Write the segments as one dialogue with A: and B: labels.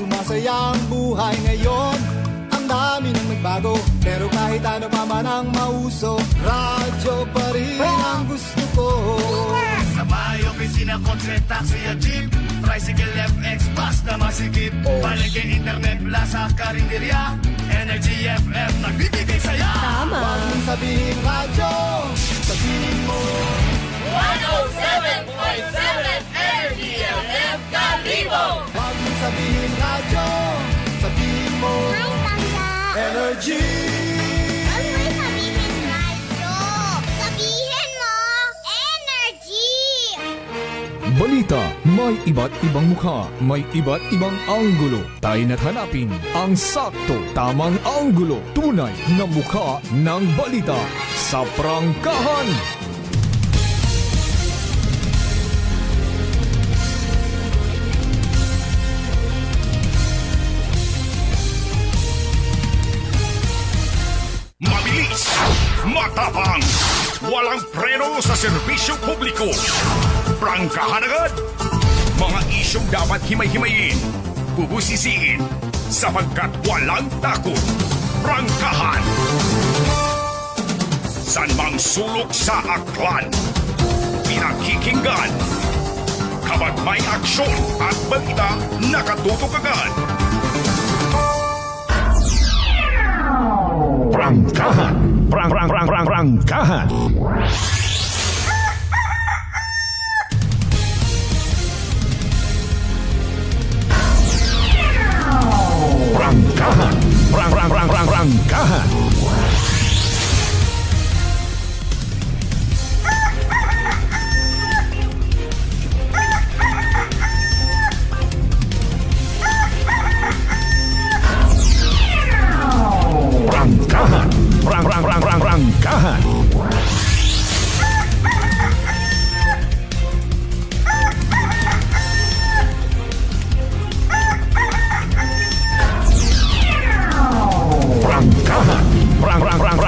A: sumasaya ang buhay ngayon. Ang dami nang nagbago, pero kahit ano pa man ang mauso, radyo pa rin ang gusto ko.
B: Sa bahay, opisina, kotse, taxi at jeep, tricycle, FX, bus na masikip, palengke, internet, plaza, karinderya, Energy FM, nagbibigay saya.
C: Tama.
A: Huwag mong sabihin radyo, sabihin mo
D: 107.7 Energy FM Kalibo.
A: Huwag mong sabihin radyo, sabihin mo
D: Hi, Tangga.
A: Energy.
D: Huwag mo sabihin radyo. Sabihin mo, energy.
E: Balita, may iba't ibang mukha, may iba't ibang anggulo. Tayo na't hanapin ang sakto, tamang anggulo, tunay na mukha ng balita sa prangkahan.
B: Mabilis, matapang, walang preno sa serbisyo publiko. Prangkahan agad. Mga isyong dapat himay-himayin, bubusisiin, sapagkat walang takot. Prangkahan. San mang sulok sa aklan, pinakikinggan. Kapag may aksyon at balita, nakatutok agad. Prangkahan. Prangkahan. Prangkahan. Prangkahan. Prangkahan. Prangkahan.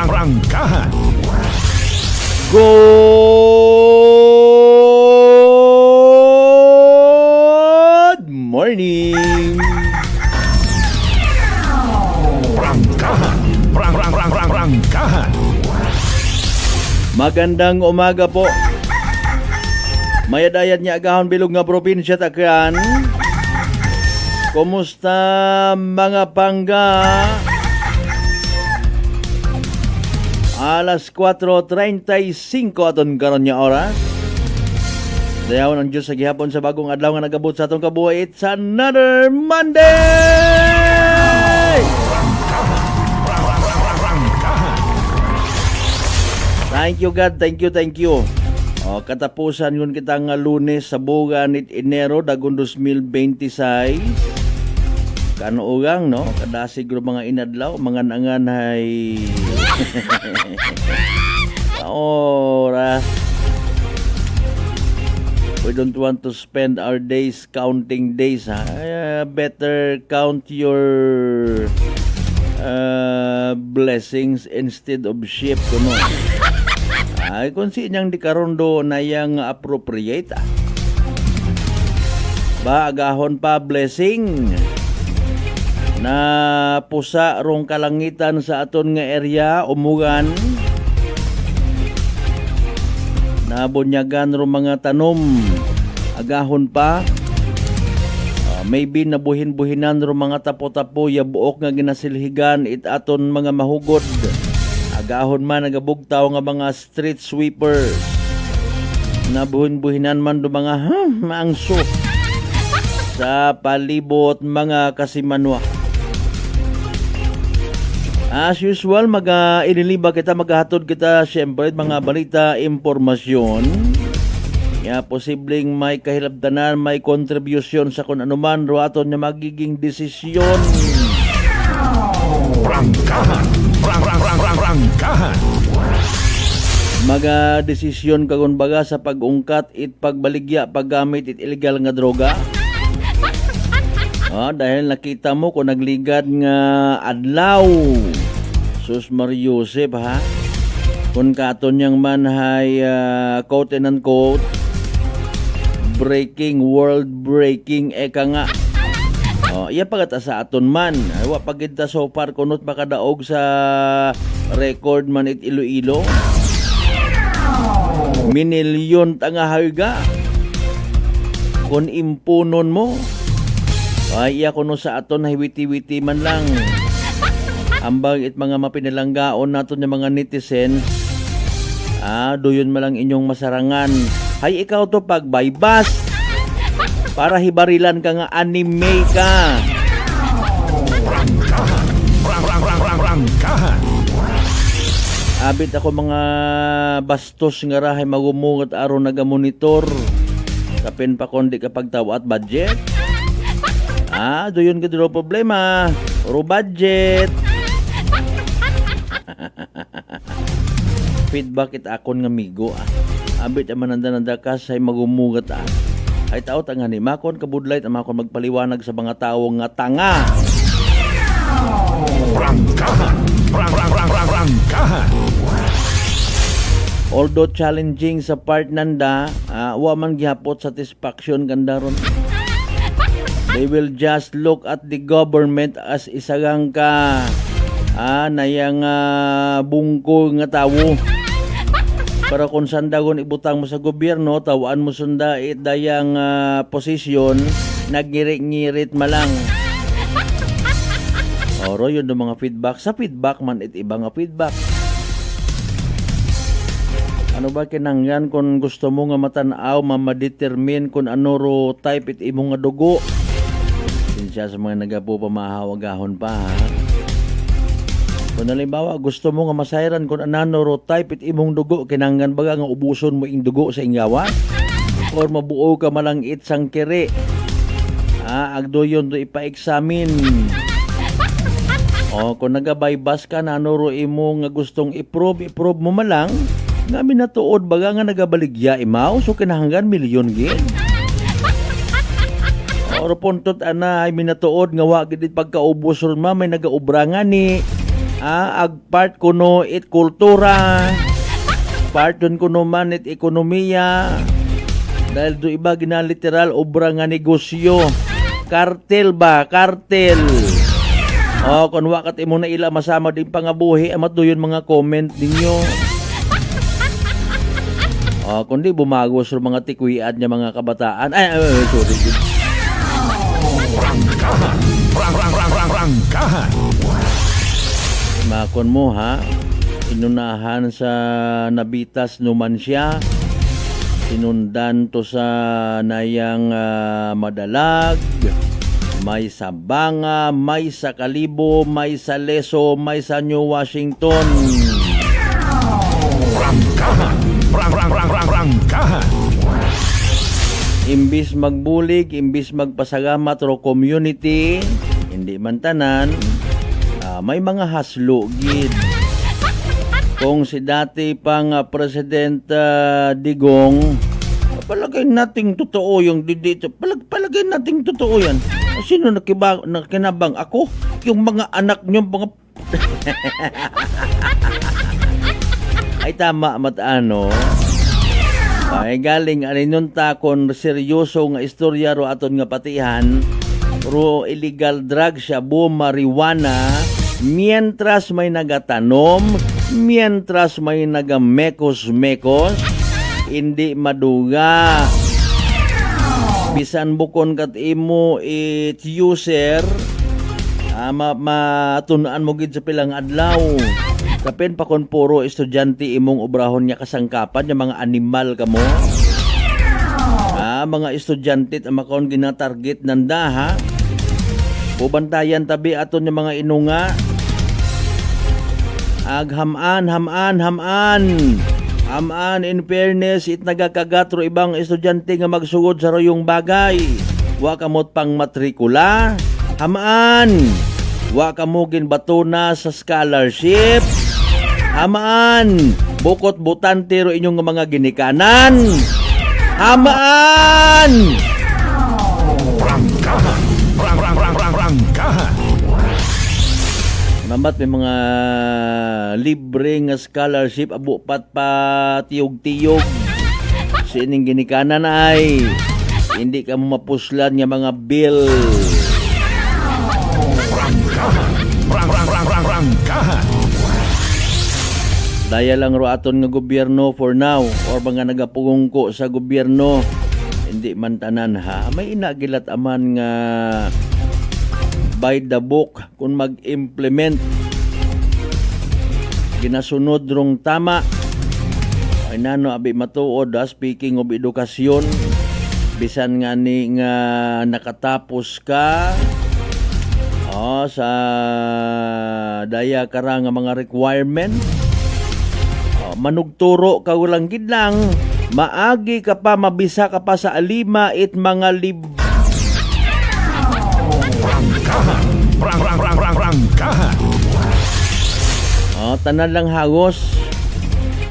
B: Prangkahan.
F: Good morning!
B: Prangkahan. Prangkahan.
F: Magandang umaga po. Mayadayat niya agahon bilog nga probinsya takyan. Kumusta mga pangga? Alas 4:35 aton karon nga oras. Dayawan ang Diyos sa gihapon sa bagong adlaw nga nagabot sa atong kabuhay. It's another Monday! Thank you God, thank you. O, katapusan yun kita nga Lunes sa buwan nit Enero dagon 2026. Kanuugang no, kadasig ro mga inadlaw, mga nanganay. Oras. We don't want to spend our days counting days, ha? Better count your blessings instead of sheep, kuno. Ay, kung sinyang di karondo na yang appropriate, ba agahon pa blessing na pusa rong kalangitan sa aton nga area, umugan, na bunyagan rong mga tanom, agahon pa, maybe nabuhin-buhinan rong mga tapo-tapo, yabuok nga ginasilhigan, it aton mga mahugod, agahon man nagabugtaw nga mga street sweepers, nabuhin-buhinan man do mga maangso sa palibot mga kasimanwa. As usual, iniliba kita, maghahatod kita siyempre mga balita, impormasyon. Posibleng may kahilabtanan, may kontribusyon sa kung anuman ro aton na magiging desisyon.
B: Prangkahan. Prangkahan.
F: Mga desisyon kagon baga sa pag-ungkat it pagbaligya paggamit it illegal nga droga. Dahil nakita mo kung nagligad nga adlaw. Sus Mariusep, ha? Kung katon niyang man hay quote and unquote world breaking eka nga. Iya pagata sa aton man. Wa pagita so far kunot makadaog sa record man it Iloilo. Minilyon tanga harga. Kung impunon mo, ay iya kuno sa aton na witi-witi man lang. Ambang it mga mapinalanggaon naton yung mga netizen, doyon man lang inyong masarangan. Hay ikaw to pag baybas, para hibarilan ka nga anime ka.
E: Prangkahan.
F: Abit ako mga bastos nga rahay magumungot aron nagamonitor. Kapin pa kundi kapag tawa at budget. Doyon ka dito problema. Puro budget. Feedback it akon nga migo. Abit ang mananda-nanda ka say magumugat ay tao tanga ni makon kabudlay at makon magpaliwanag sa mga tao nga tanga.
E: Prangkahan.
F: Although challenging sa part nanda, wa man gihapot satisfaction ganda ron. They will just look at the government as isagang ka nayang bungko nga tawo. Para kung sandagon ibutang mo sa gobyerno, tawaan mo sunda dayang posisyon, nagngirit-ngirit malang. Oro yun ng mga feedback. Sa feedback man iba nga feedback. Ano ba kinangyan kung gusto mo nga matanaw, mamadetermine kung ano ro type it imo nga dugo. Sinsya sa mga nagapo pamahawagahon pa ha. Kung halimbawa gusto mo nga masayran kung anano ro type it imong dugo, kinangyan baga nga ubuson mo ing dugo sa ingyawan? Or mabuo ka malang itsang kere. Agdo yun do ipa-examine. Kung nagabaybas ka na ano ro imo nga gustong i-prove mo malang, nga minatuod baga nga nagabaligya imaw, so kinahanggan milyon gid. Oro puntot ay minatuod nga wa gid pagkaubos ron may nagaubrangan ni ag part kuno it kultura, part dun kuno man it ekonomiya, dahil do iba ginaliteral obra nga negosyo, kartel ba, kartel. Kung wakat imo na ila masama din pangabuhi, amat doyon mga comment ninyo. Kundi bumagos ro mga tikwiad niya mga kabataan. Sorry.
E: Prangkahan.
F: Makon mo ha, inunahan sa nabitas numan siya, sinundan to sa nayang madalag, may sa Banga, may sa Kalibo, may sa Leso, may sa New Washington.
E: Prangkahan.
F: Imbis magbulig, imbis magpasagamat ro community, hindi man tanan, may mga haslo gid. Kung si dati pang President Digong, palagay nating totoo yung dito. Palagay nating totoo yan. Sino nakinabang? Ako? Yung mga anak nyo, mga... Ay tama matano. Ay galing aninyon takon seryoso nga istorya ro aton nga patihan. Ro illegal drug siya, marijuana, mientras may nagatanom, mientras may nagamekos-mekos, hindi maduga. Bisan bukon kat imo it user, matunaan mo gid sa pilang adlaw. Kapin pa kon puro estudyante imong obrahon niya kasangkapan, yung mga animal kamo. Mga estudyante at makon ginatarget nanda ha. Pubantayan tabi aton yung mga inunga. Hamaan in fairness it nagakagatro ibang estudyante nga magsugod sa royong bagay. Wa kamot pang matrikula. Hamaan. Wa kamugin batuna sa scholarship. Hamaan. Bukot butante ro inyong mga ginikanan. Hamaan.
E: Prangkahan.
F: Mamat may mga libre nga scholarship abo pat pa tiyog-tiyog. Sining ginikanan ay hindi ka mo mapuslan nga mga bill. Daya lang ro aton nga gobyerno for now or mga nagapungko sa gobyerno. Hindi man tanan ha. May inagilat aman nga by the book kung mag-implement ginasunod rong tama. Ay nano abi matuod speaking of edukasyon, bisan nga ni nga nakatapos ka sa daya kara nga mga requirement, manugturo ka walang gidlang, maagi ka pa, mabisa ka pa sa alima it mga
E: Prangkahan.
F: tanan lang hagos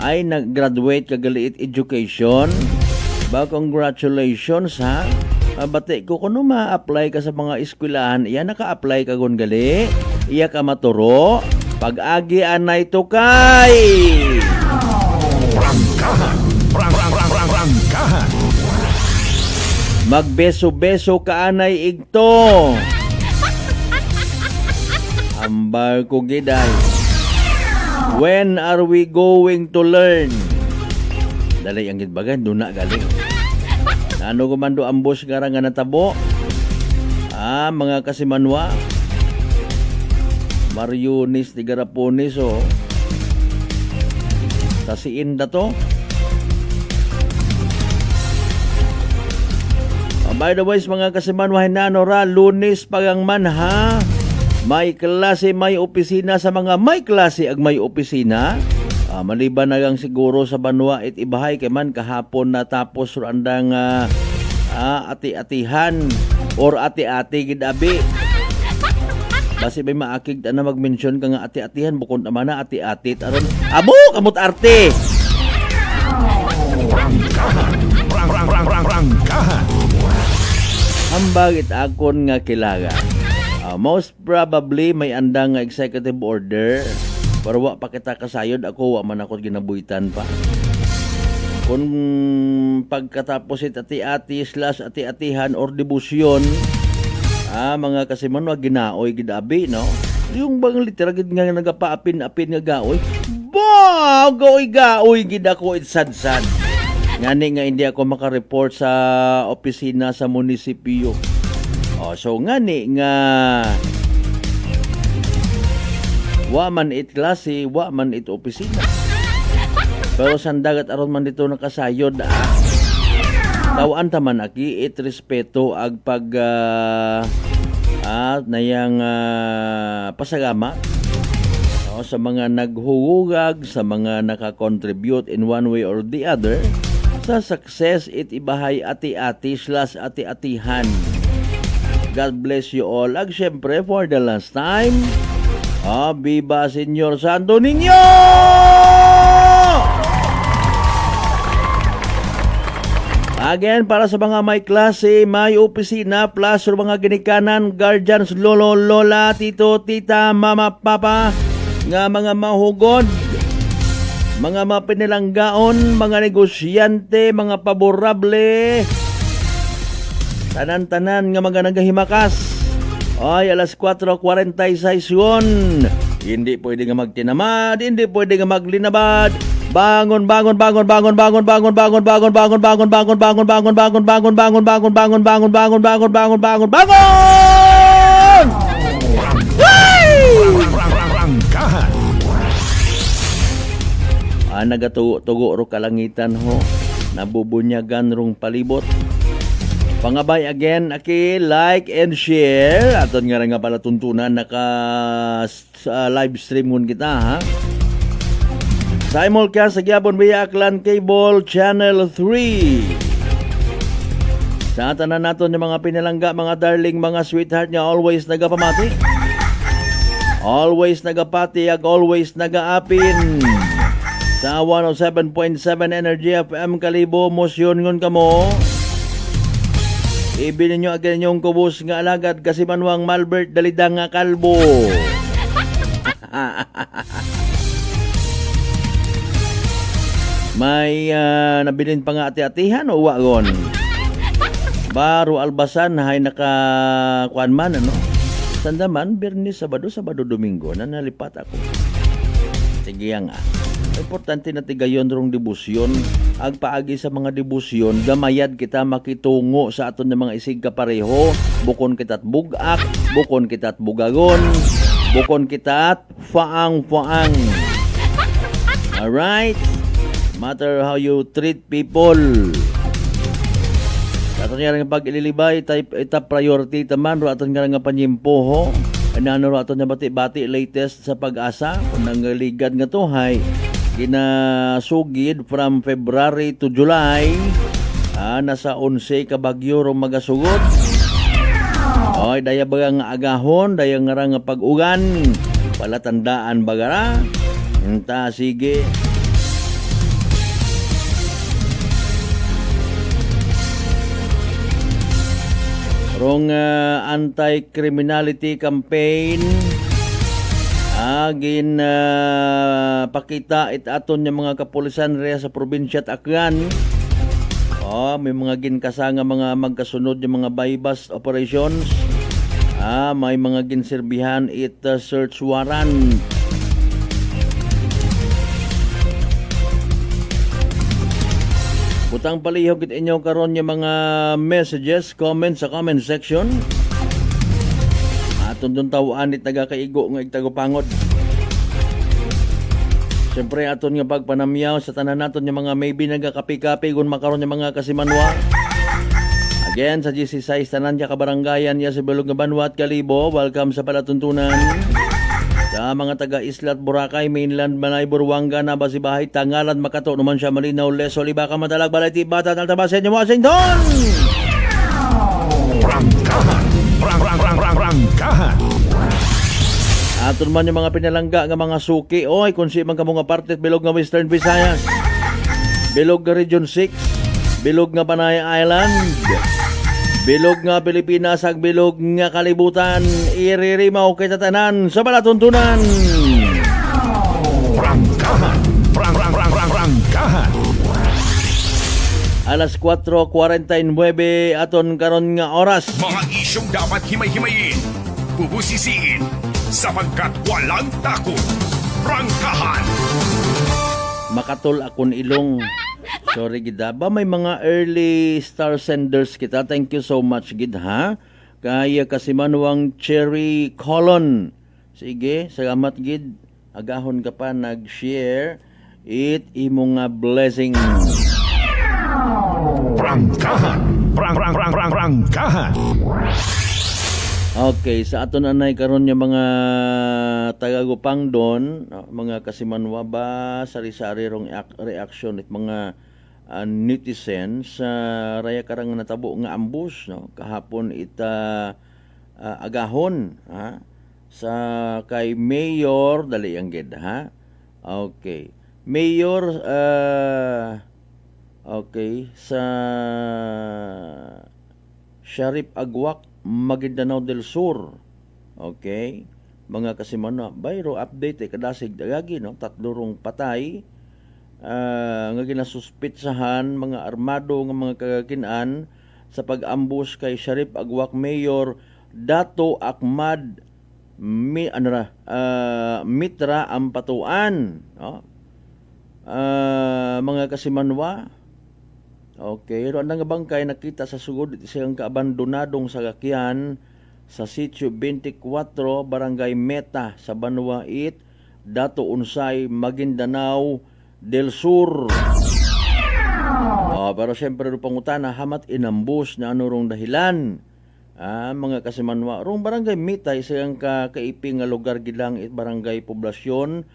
F: ay nag-graduate kagaliit education. Ba, congratulations ha. Bati ko kuno ma-apply ka sa mga eskwelahan, iya naka-apply ka gon gali, iya ka maturo, pag-agi anay to kay.
E: Prangkahan.
F: Magbeso-beso ka anay igto. Ambal ko giday. When are we going to learn? Dalay ang gidbagan, doon na galing. Ano kumando ambos nga nga natabo? Mga kasimanwa. Marionis di Garaponis tasiin da to. By the way, mga kasimanwa, hinanora, Lunes pagangman ha. May klase, may opisina sa mga may klase ag may opisina. Maliban na lang siguro sa Banwa it ibahay kay man kahapon natapos andang ati-atihan or ati-ati gidabi. Basi may maakig na mag-mention ka nga ati-atihan bukod naman na ati-ati aron abo kamot arte.
E: Prangkahan.
F: Hambag it akon nga kilaga. Most probably may andang nga executive order. Pero wa pa kita kasayod, ako wa man ako ginabuhitan pa. Kung pagkatapos ati-ati / ati-atihan or debusyon, mga kasiman wa ginaoy gidabi, no? Yung bang litera gid nga nagapaapin-apin nga gaoy. Ba, gaoy gid ako itsadsad. Ngani nga hindi ako makareport sa opisina sa munisipyo. So ngani nga wa man it klase, wa man it opisina. Pero sandagat aron man dito nakasayod tawaan taman aki it respeto ag pag nayang pasagama sa mga naghuhugag, sa mga nakakontribute in one way or the other sa success it ibahay ati-ati / ati-atihan. God bless you all. Ag syempre for the last time, Viva Señor Santo Niño! Again, para sa mga may klase, may opisina, plus mga ginikanan, guardians, lolo, lola, tito, tita, mama, papa, nga mga mahugod, mga mapinilanggaon, mga negosyante, mga paborable, tanan-tanan nga mga nagahimakas. Ay, alas 4:46 yun. Hindi pwede nga magtinamad, hindi pwede nga maglinabad. Bangon. Nagatugo ro kalangitan ho. Nabubunyagan rong palibot. Pangabay again, like and share. Aton nga pala tuntunan naka live stream ngun kita ha. Simulcast sa Gyapon via Aklan Cable Channel 3. Sa tanan naton yung mga pinalangga, mga darling, mga sweetheart niya, always nagapamati. Always nagapati, always nagaapin. Sa 107.7 Energy FM Kalibo, Mosyon ngun kamo. Ibinin nyo again yung kubos nga alagad kasi manuang Malbert Dalidang nga kalbo. May nabilin pa nga ati-atihan o wagon. Baro albasan hay nakakuan man ano. Sandaman, Biyernes, Sabado, Domingo na nalipat ako. Sige nga. Importante na tigayon rong debusyon. Agpaagi sa mga debusyon, gamayad kita makitungo sa aton ng mga isig kapareho. Bukon kita't bugak, bukon kita't bugagon, bukon kita't faang-faang. Alright? Matter how you treat people. Aton nga nga pag ililibay, ita priority taman, ro aton nga nga panyimpoho. Ano ro aton nga bati-bati latest sa pag-asa. Kung nangligad nga to, hay, ginasugid from February to July. Nasa 11 ka bagyo rong magasugod. Oy, daya baga nga agahon, daya nga nga pag-ugan. Palatandaan bagara. Enta, sige. Rong anti-criminality campaign agin pakita aton ng mga kapulisan reya sa probinsya at Aklan. May mga ginkasanga mga magkasunod yung mga bypass operations. May mga ginserbihan search warrant. Butang palihog kit inyo karon yung mga messages, comments sa comment section. Aton dun tawaan it nagakaigo nga igtagopangod. Siyempre aton nga pagpanamyaw sa tanan naton yung mga maybe nagakapi-kapi kung makaroon yung mga kasimanwa. Again, sa GC6 tanan niya kabarangayan niya sa Bilog nga Banwat, Kalibo. Welcome sa palatuntunan. Sa mga taga-Islat, Boracay, Mainland, Manay, Buruanga, Nabasibahay, Tangalan, Makato, naman siya Malinaw, Les, Olibaca, Madalag, Balay, Tibata, Altabasen, Washington!
C: Prangkahan.
F: Aton man yung mga pinalangga nga mga suki. Oy, kung si mga mga parte, bilog nga Western Visayas, bilog nga Region 6, bilog nga Panay Island, bilog nga Pilipinas, ag bilog nga kalibutan, iririmaw kay tatanan sa palatuntunan.
C: Prangkahan.
F: Alas 4:49 aton karon nga oras.
C: Mga isyong dapat himay-himayin, bubusisiin, sapagkat walang takot. Prangkahan.
F: Makatol akon ilong. Sorry gid ba may mga early star senders kita. Thank you so much gid ha. Kaya kasimanwang Cherry Colon. Sige, salamat gid. Agahon ka pa nag-share. It imo nga blessing.
C: Prangkahan. Prangkahan.
F: Okay, sa aton anay karon nga mga tagagupang don, mga kasimanwa ba sari-sari rong reaction at mga netizens sa raya karang natabo nga ambush no kahapon agahon sa kay Mayor dali ang gid ha. Okay. Mayor okay sa Sharif Agwak, Maguindanao del Sur. Okay? Mga kasimanwa, bayro update kadasig dagagi no, 3 rong patay. Nga ginasuspitsahan mga armado nga mga kagakinan sa pag-ambush kay Sharif Agwak Mayor Dato Ahmad Mitra Ampatuan. Mga kasimanwa, okay, ro nga bangkay nakita sa sugod siyang kaabandonadong sasakyan sa sitio 24 Barangay Meta sa Banwa It, Dato Unsay, Maguindanao del Sur. Pero siyempre ro pangutana hamat inambus na ano rong dahilan. Mga kasimanwa, rong Barangay Meta isang kaiping nga lugar gilang it barangay poblasyon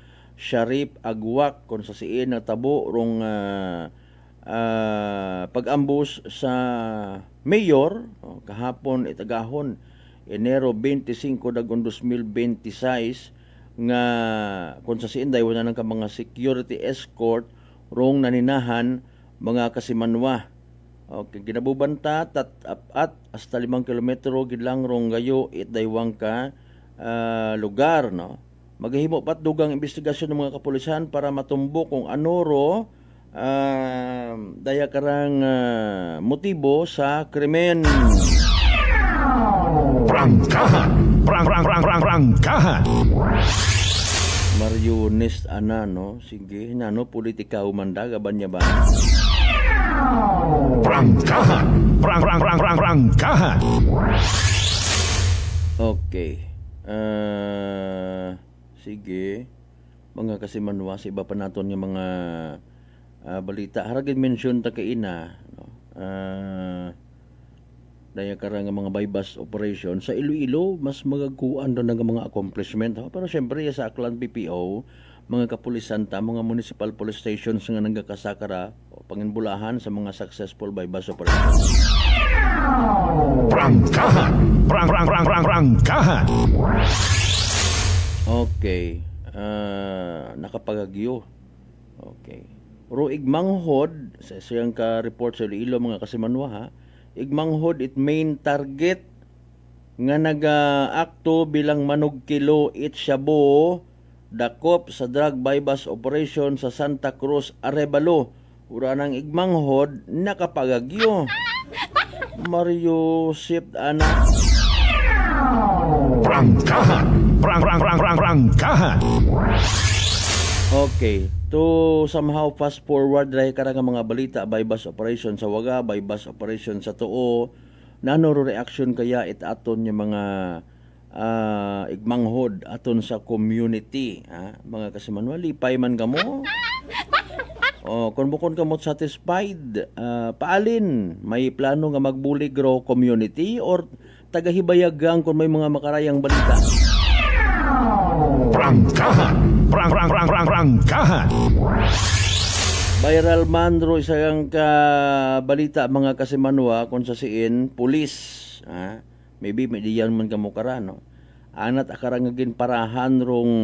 F: Sharif Agwak kung sa siin na tabo rong pag-ambus sa mayor kahapon itagahon Enero 25 dagon 2026 nga kung sa siin dayon na ka mga security escort rong naninahan mga kasimanwa. Okay, ginabubanta at hasta 5 kilometro gidlang rong gayo daywang ka lugar no. Maghihimo pat dugang investigasyon ng mga kapulisan para matumbok kung ano ro daya karang motibo sa krimen.
C: Prangkahan.
F: Marionist ana no. Sige, nano politika humanda gaban niya ba?
C: Prangkahan. Prangkahan.
F: Okay. Sige. Mga kasimanwa sa iba pa naton yung mga balita. Haragin mention ta kay ina no. Daya karang nga mga bypass operation sa Iloilo mas magagkuan do ng mga accomplishment ha? Pero syempre sa Aklan PPO mga kapulisan ta mga municipal police stations nga nagakasakara o panginbulahan sa mga successful bypass operation.
C: Prangkahan. Prangkahan.
F: Okay. Nakapagagyo. Okay. Pero igmanghod sa siyang ka report sa Iloilo mga kasimanwa ha. Igmanghod it main target nga naga-akto bilang manugkilo it Shabu dakop sa drug bypass operation sa Santa Cruz, Arevalo. Ura ng igmanghod nakapagagyo. Mario Sip ana.
C: Prangkahan. Prangkahan.
F: Okay. To somehow fast forward dahil karang mga balita bypass operation sa Waga, bypass operation sa Tuo, nanoro reaction kaya aton yung mga igmanghod aton sa community, mga kasimanwa lipay man kamo. Kung bukod kamo satisfied, paalin may plano nga magbulig raw community or tagahibayagang kung may mga makarayang balita.
C: Prangkahan. Prangkahan.
F: Viral man ro isang ka balita mga kasimanwa kung sa siin police maybe may diyan man kamo kara no anat akarang nga ginparahan rong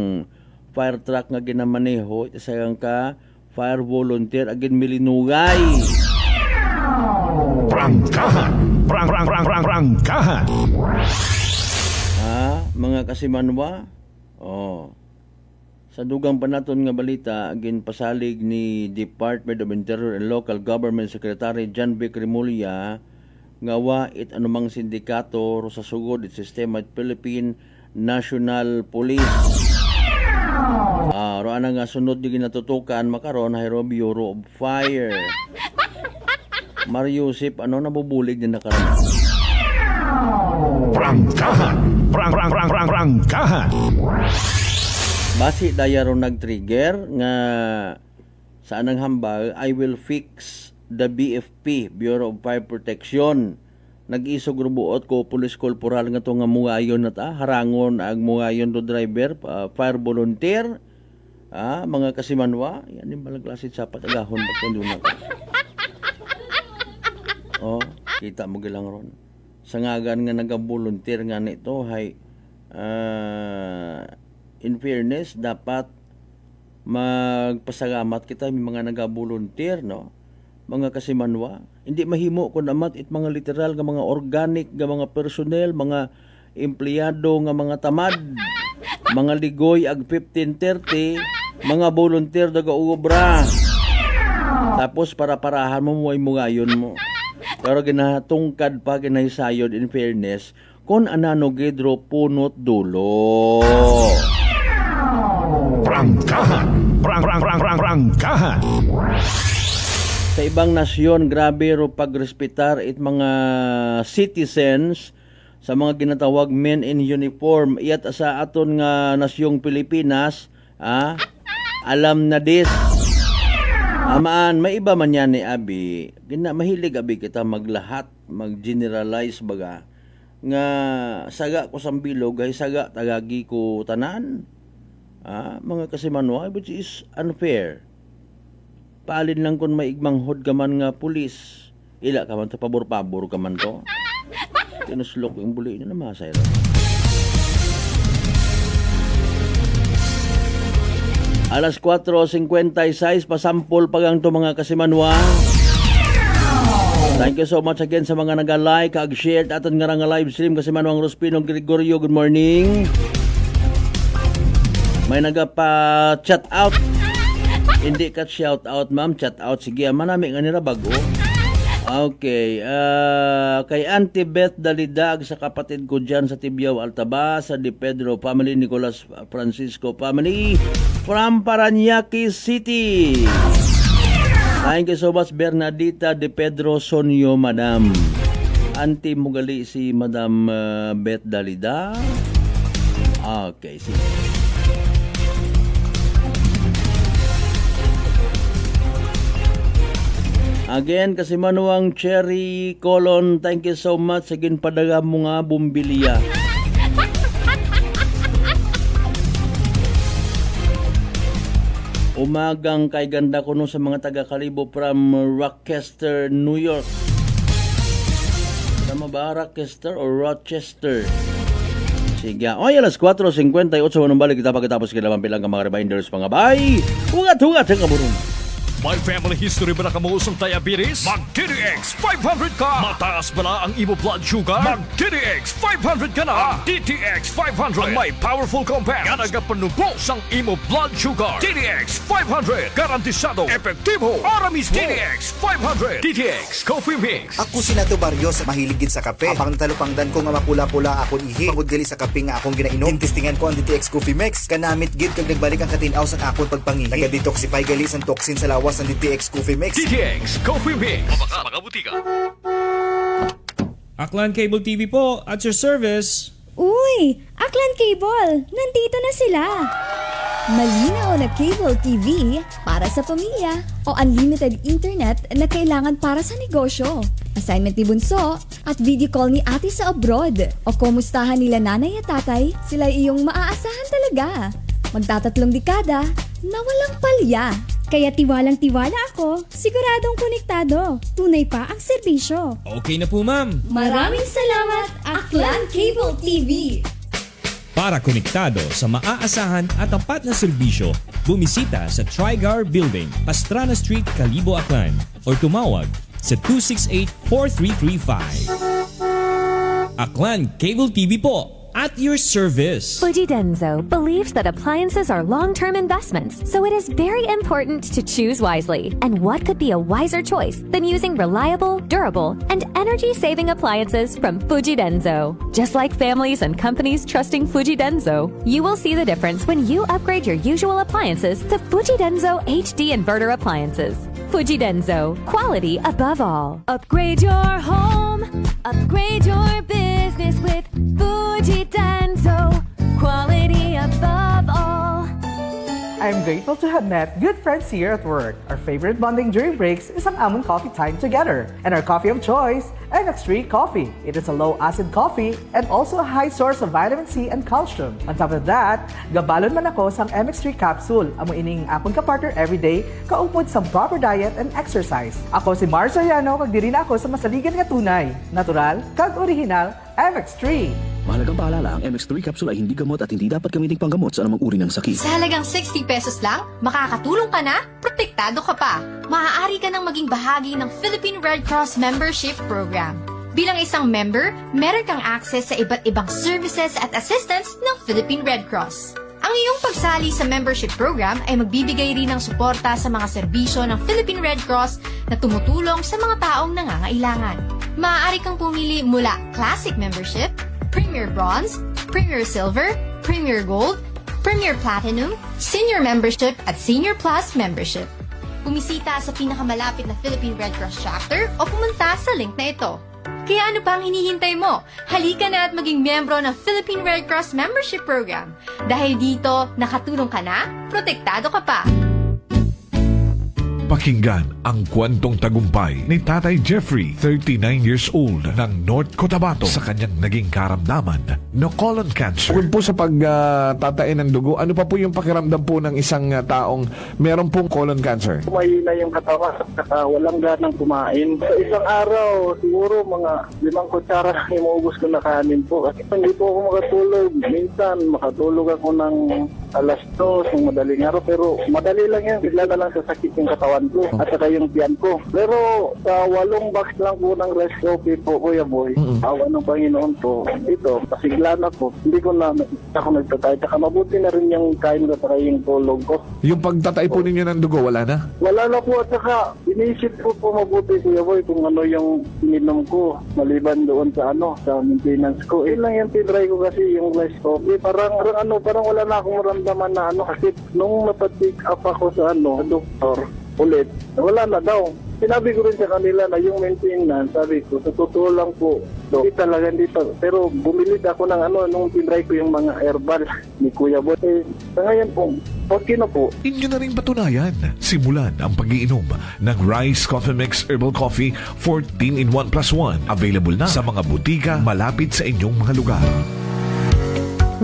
F: fire truck nga ginamaneho isang ka fire volunteer agin milinugay.
C: Prangkahan. Prangkahan.
F: Mga kasimanwa sa dugang pa naton nga balita agin pasalig ni Department of Interior and Local Government Secretary John Vic Remulla nga wa it anumang sindikato ro sa sugod it sistema at Philippine National Police. Ro ana nga sunod yung ginatutukan makaron hayro Bureau of Fire. Mario Sip nabubulig din nakaroon.
C: Prangkahan. Prangkahan.
F: Basi daya ro nag-trigger nga sa anang hambal, I will fix the BFP, Bureau of Fire Protection. Nag-isog rubuot ko police corporal nga to nga mungayon na ta, harangon ang mungayon do driver, fire volunteer, mga kasimanwa, yan yung balang klase sapat agahon pagkanduna ka. Kita mo gilang ron. Sa ngagan nga nag-volunteer nga nito, hay, in fairness, dapat magpasalamat kita may mga nag-volunteer, no? Mga kasimanwa. Hindi mahimo kung amat it mga literal nga mga organic nga mga personnel, mga empleyado nga mga tamad, mga ligoy ag 15:30, mga volunteer daga ubra. Tapos para-parahan mo mo ay mungayon mo. Pero ginatungkad pa ginahisayod in fairness kung anano gidro punot dulo.
C: Prangkahan. Prangkahan.
F: Sa ibang nasyon, grabe ro pagrespetar it mga citizens sa mga ginatawag men in uniform. Iyat sa aton nga nasyong Pilipinas, alam na this. Amaan, may iba man yan ni Abi. Mahilig Abi kita maglahat, mag-generalize baga. Nga saga ko sambilog, ay saga tagagi ko tanan. Mga kasimanwa, which is unfair. Paalin lang kung may igmanghod ka man nga pulis. Ila ka man ta pabor-pabor ka man to. Tinuslok yung buli na namasay rin. Alas 4:56 pasampol pagang to mga kasimanwa. Thank you so much again sa mga naga-like, kag-share at nga nga live stream Kasimanwang Rospino Gregorio. Good morning. May nagapa-chat out. Hindi ka shout out, ma'am. Chat out. Sige, manami nga nila bago. Okay, kay Auntie Beth Dalidag sa kapatid ko dyan sa Tibiao, Altaba, sa Di Pedro family, Nicolas Francisco family, from Paranaque City. Thank you so much, Bernadita Di Pedro Sonyo, Madam. Auntie Mugali si Madam Beth Dalida. Okay, sige. Again, kasi manuang Cherry Colon, thank you so much. Again, padaga mo nga bumbiliya. Umagang kay ganda ko no sa mga taga-Kalibo from Rochester, New York. Tama ba? Rochester o Rochester? Sige. O, alas 4:58. Manong balik kita pagkatapos kailangan bilang ka mga reminders mga bay. Hugat-hugat ang kaburong.
E: May family history ba na kamuusong diabetes? Mag-DTX 500 ka! Mataas ba na ang imo blood sugar? Mag-DTX 500 ka na! Ang DTX 500 ang may powerful compounds nga nagapanubos ang imo blood sugar. DTX 500 garantisado, epektibo, para mismo. DTX 500 DTX Coffee Mix.
G: Ako si Nato Barrios, mahiligid sa kape. Apang natalupangdan ko nga mapula-pula akong ihi. Pagod gali sa kape nga akong ginainom. Tintistingan ko ang DTX Coffee Mix. Kanamit gid kag nagbalik ang katinaw sa akong pagpangihi. Naga-detoxify gali sa toxin sa lawas ng DTX Coffee Mix.
E: DTX Coffee Mix. Mga butika.
H: Aklan Cable TV po, at your service.
I: Uy! Aklan Cable! Nandito na sila! Malinaw na cable TV para sa pamilya o unlimited internet na kailangan para sa negosyo. Assignment ni Bunso at video call ni ate sa abroad. O kumustahan nila nanay at tatay, sila iyong maaasahan talaga. Magtatatlong dekada na walang palya. Kaya tiwalang-tiwala ako, siguradong konektado. Tunay pa ang serbisyo.
H: Okay na po, ma'am.
I: Maraming salamat, Aklan Cable TV!
H: Para konektado sa maaasahan at tapat na serbisyo, bumisita sa Trigar Building, Pastrana Street, Kalibo, Aklan or tumawag sa 268-4335. Aklan Cable TV po, at your service.
J: Fuji Denso believes that appliances are long-term investments, so it is very important to choose wisely. And what could be a wiser choice than using reliable, durable, and energy-saving appliances from Fuji Denso? Just like families and companies trusting Fuji Denso, you will see the difference when you upgrade your usual appliances to Fuji Denso HD inverter appliances. Fuji Denso, quality above all. Upgrade your home, upgrade your business with Fuji Denso, quality above all.
K: I'm grateful to have met good friends here at work. Our favorite bonding during breaks is ang amon coffee time together. And our coffee of choice, MX3 Coffee. It is a low-acid coffee and also a high source of vitamin C and calcium. On top of that, gabalon man ako sang MX3 capsule. Amo ining akong kapartner everyday, kaupod sa proper diet and exercise. Ako si Mars Soriano, kag diri na ako sa masaligan nga tunay, natural, kag original, MX3.
L: Mahalagang paalala, ang MX3 capsule ay hindi gamot at hindi dapat gamiting panggamot sa anumang uri ng sakit.
M: Sa halagang 60 pesos lang, makakatulong ka na, protektado ka pa. Maaari ka nang maging bahagi ng Philippine Red Cross Membership Program. Bilang isang member, meron kang access sa iba't ibang services at assistance ng Philippine Red Cross. Ang iyong pagsali sa membership program ay magbibigay rin ng suporta sa mga serbisyo ng Philippine Red Cross na tumutulong sa mga taong nangangailangan. Maaari kang pumili mula Classic Membership, Premier Bronze, Premier Silver, Premier Gold, Premier Platinum, Senior Membership at Senior Plus Membership. Bumisita sa pinakamalapit na Philippine Red Cross chapter o pumunta sa link na ito. Kaya ano pang hinihintay mo? Halika na at maging miyembro ng Philippine Red Cross Membership Program. Dahil dito, nakatulong ka na, protektado ka pa.
N: Pakinggan ang kwentong tagumpay ni Tatay Jeffrey, 39 years old, ng North Cotabato sa kanyang naging karamdaman na colon cancer.
O: Bukod po sa pagtatain ng dugo, ano pa po yung pakiramdam po ng isang taong meron pong colon cancer?
P: Mahina yung katawan at walang ganang kumain. Sa isang araw, siguro mga 5 kutsara lang yung maubos ko na kanin po. Kasi hindi po ako makatulog. Minsan, makatulog ako ng alas 2 ng madaling araw, pero madali lang yan. Bigla na lang sasakit yung katawan ko at saka yung tiyan ko. Pero sa 8 box lang po ng rice coffee po, Kuya Boy, awa ng Panginoon po, ito, pasigla na po. Hindi ko na ako nagtatay. Saka mabuti na rin yung kain ko at saka yung tulog ko.
O: Yung pagtatay po ninyo ng dugo, wala na?
P: Wala na po at saka inisip ko po mabuti, Kuya Boy, kung ano yung ininom ko maliban doon sa sa maintenance ko. Lang yung tinry ko kasi yung rice coffee. Parang wala na akong maramdaman na kasi nung napatik up ako sa doktor ulit, wala na daw. Sinabi ko rin sa kanila na yung maintenance, sabi ko, sa totoo lang po, hindi talaga dito. Pero bumili ako ng nung tinry ko yung mga herbal ni Kuya Boy. Sa ngayon po, okay na po.
N: Inyo na rin patunayan. Simulan ang pag-iinom ng Rice Coffee Mix Herbal Coffee 14-in-1+1. Available na sa mga butika malapit sa inyong mga lugar.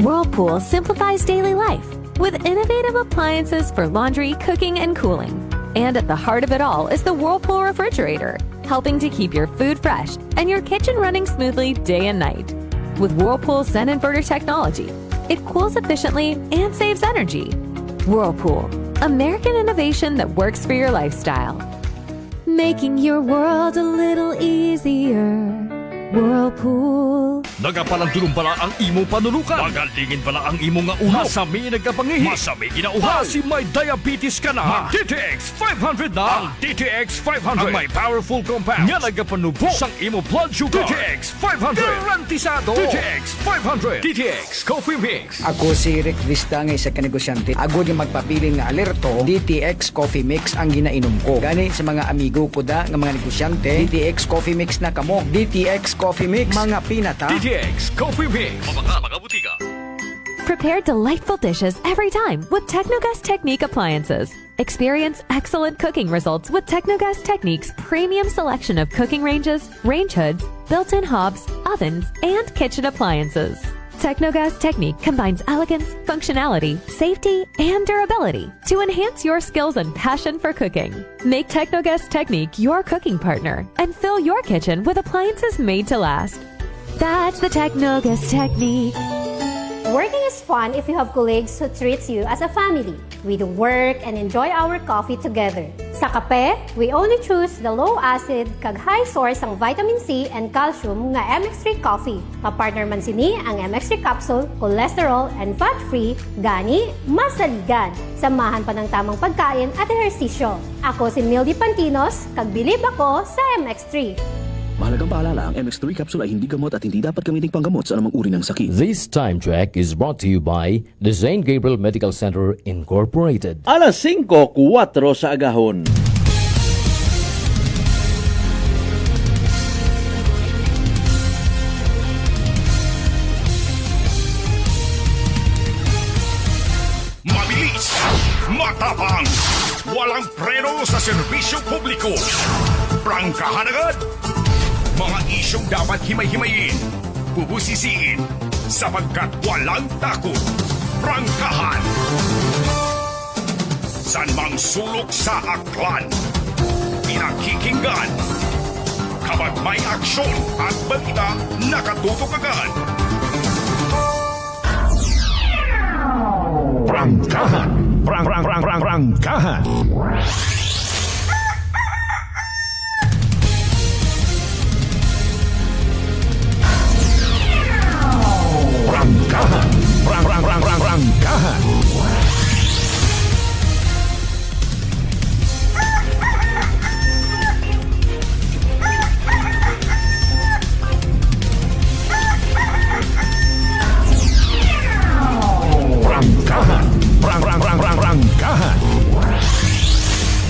J: Whirlpool simplifies daily life with innovative appliances for laundry, cooking, and cooling. And at the heart of it all is the Whirlpool refrigerator, helping to keep your food fresh and your kitchen running smoothly day and night. With Whirlpool Zen Inverter technology, it cools efficiently and saves energy. Whirlpool, American innovation that works for your lifestyle. Making your world a little easier. Whirlpool.
C: Nagapalandulong pala ang imong panulukan. Magalingin pala ang imong nga ulo. Masami nagkapangihi. Masami ginauha. Si may diabetes ka na. DTX 500 na. Ang DTX 500. Ang may powerful compounds. Nga nagapanubo sang imo blood sugar. DTX 500. Garantisado. DTX 500. DTX Coffee Mix.
Q: Ako si Rick Vista nga isa ka negosyante. Agod yung magpapili nga alerto, DTX Coffee Mix ang ginainom ko. Gani sa mga amigo ko da nga mga negosyante, DTX Coffee Mix na kamo. DTX Coffee Mix, mga pinata.
C: DTX Coffee Mix. Mga butika.
J: Prepare delightful dishes every time with Technogas Technique appliances. Experience excellent cooking results with Technogas Technique's premium selection of cooking ranges, range hoods, built-in hobs, ovens, and kitchen appliances. Technogas Technique combines elegance, functionality, safety, and durability to enhance your skills and passion for cooking. Make Technogas Technique your cooking partner and fill your kitchen with appliances made to last. That's the Technogas Technique.
R: Working is fun if you have colleagues who treats you as a family. We do work and enjoy our coffee together. Sa kape, we only choose the low-acid kag high source ang vitamin C and calcium nga MX3 coffee. Kapartner man sini ang MX3 capsule, cholesterol and fat-free, gani masaligan. Samahan pa ng tamang pagkain at ehersisyo. Ako si Mildy Pantinos, kag bilib ako sa MX3.
L: Mahalagang paalala, ang MX3 capsule ay hindi gamot at hindi dapat gamiting panggamot sa anumang uri ng sakit.
S: This time check is brought to you by the St. Gabriel Medical Center Incorporated.
F: Alas 5:04 sa agahon.
B: Mabilis, matapang, walang preno sa serbisyo publiko. Prangkahan agad. Mga isyong dapat himay-himayin, bubusisiin, sapagkat walang takot. Prangkahan. San mang sulok sa aklan, pinakikinggan. Kapag may aksyon at balita, nakatutok agad.
C: Prangkahan. Prangkahan. Prangkahan. Prangkahan. Prangkahan.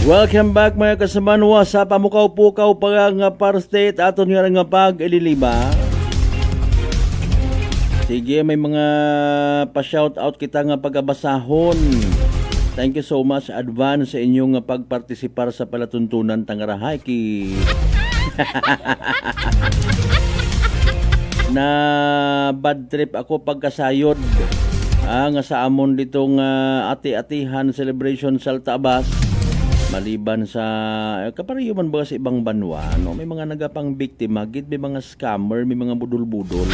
F: Welcome back mga kasamanwa sa pamukaw-pukaw pa nga parte at aton nga pag-ililiba. Sige, may mga pa-shoutout kita nga pagabasahon. Thank you so much advance sa inyong pagpartisipar sa palatuntunan tangarahay ki. Na bad trip ako pagkasayod. Nga sa amon ditong ati-atihan celebration sa Altabas. Maliban sa kapariyo man ba sa ibang banwa, no? May mga nagapang biktima, gid may mga scammer, may mga budol-budol.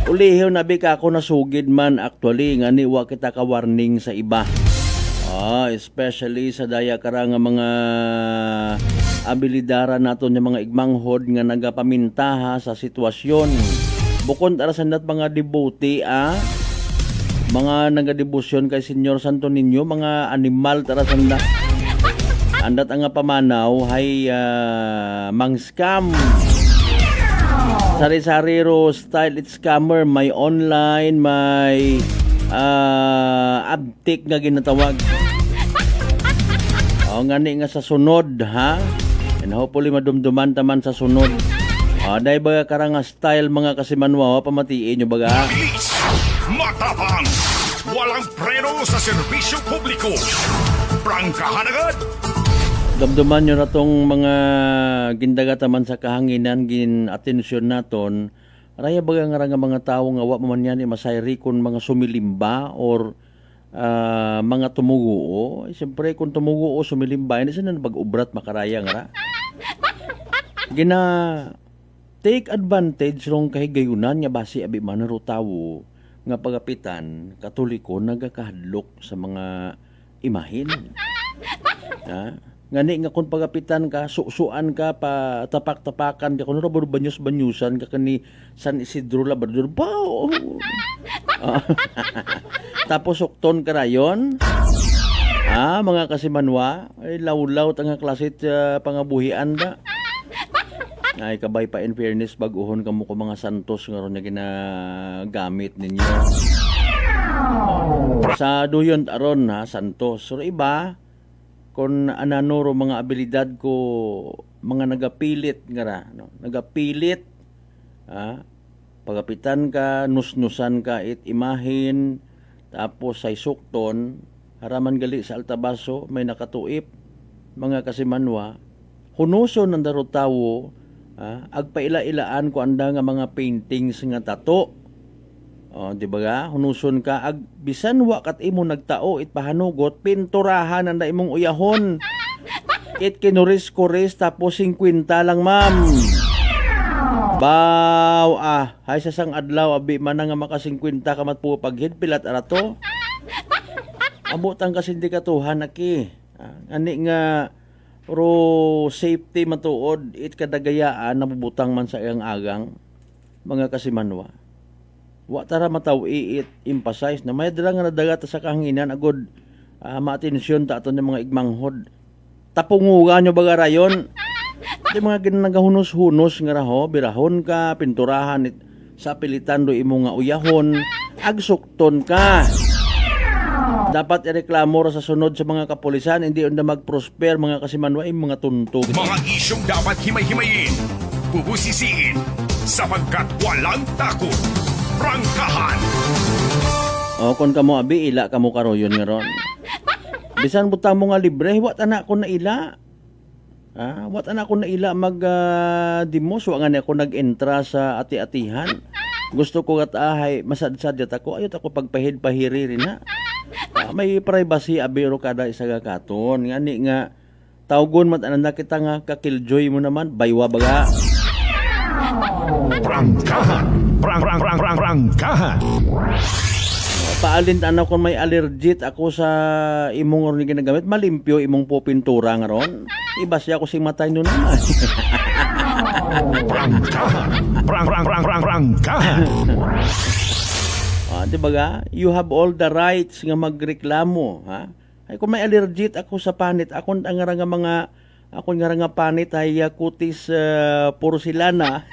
F: Ulihiw na bi ka ako nasugid man actually nga ni wa kita ka warning sa iba. Especially sa daya kara nga mga abilidara naton nga mga igmanghod nga nagapamintaha sa sitwasyon. Bukod arasan dat mga devote mga nagadebosyon kay Senyor Santo Niño, mga animal tarasan da. Andat ang nga pamanaw hay mang scam. Sari-sariro style it scammer, may online, may abtik nga ginatawag. Ngani nga sa sunod ha. And hopefully madumduman taman sa sunod. Dahil baga karang style mga kasimanwa pamatiin nyo baga.
B: Bilis, matapang, walang preno sa serbisyo publiko. Prangkahan agad.
F: Damdaman nyo na tong mga gindagataman sa kahanginan, gin-atensyon naton. Raya baga nga mga tao nga wa man yan masayri kung mga sumilimba or mga tumuguo. Siyempre kung tumuguo sumilimba, hindi sila nabag-ubrat makaraya nga. Gina take advantage rong kahigayunan nga basi abi manaro tawo nga pagapitan katoliko nagakahadlok sa mga imahin. Ngani nga kung pagapitan ka, susuan ka, pa tapak-tapakan ka, kung ano banyos-banyusan ka kani San Isidro Labrador, bao! Tapos ukton ka rayon, mga kasimanwa, ay law-law tanga klasit pangabuhian da. Ay kabay pa in fairness, baguhon ka mo ko mga santos nga ron na ginagamit ninyo. Sa duyon aron santos. So iba, kung ananoro mga abilidad ko, mga nagapilit nga ra, no? Nagapilit, pagapitan ka, nusnusan ka, imahin, tapos say sukton, haraman gali sa altabaso, may nakatuip, mga kasimanwa, hunuson ng darot tawo, agpaila-ilaan ko anda nga mga paintings nga tato. Di ba ga? Hunuson ka, bisan wa kat imo nagtao, pahanugot, pinturahan ang imong uyahon. Kinuris-kuris, tapos 50 lang, ma'am. Baw, hay sa sang adlaw, abi man nga maka 50 ka matpo paghid, pilat arato. Abutang ka sindikatuhan, aki. Ani nga, ro safety matuod, kadagayaan, nabubutang man sa iyang agang, mga kasimanwa. Wa tara mataw emphasize na may dala nga nadagat sa kahanginan agod maatensyon ta aton ng mga igmanghod. Tapungugan nyo baga rayon. Di mga ginagahunos-hunos nga raho, birahon ka, pinturahan sa pilitan do imo nga uyahon, agsukton ka. Dapat ireklamo ra sa sunod sa mga kapulisan, hindi onda mag-prosper mga kasimanwa mga tuntog.
B: Mga isyong dapat himay-himayin, bubusisiin, sapagkat walang takot. Prangkahan.
F: Kung kamo abi ila kamo karoyon nga ron. Bisan butang mo nga libre, wat anak ko na ila. Wat anak ko na ila mag dimos, wa nga na ako nag-entra sa ati-atihan. Gusto ko ay masad-sadyat ako, ayot ako pagpahid-pahiri rin na. May privacy abiro kada isa katon. Ngani nga tawgon mat ananda kita nga kakiljoy mo naman, baywa baga.
B: Prangkahan. Prangkahan.
F: Paalin anak kung may allergic ako sa imong ron ginagamit, malimpyo imong po pintura nga ron. Iba siya ko sing matay nun naman.
B: Prangkahan.
F: Di ba ga? You have all the rights nga magreklamo, ha? Ay kung may allergic ako sa panit, ako nga panit ay kutis porcelana.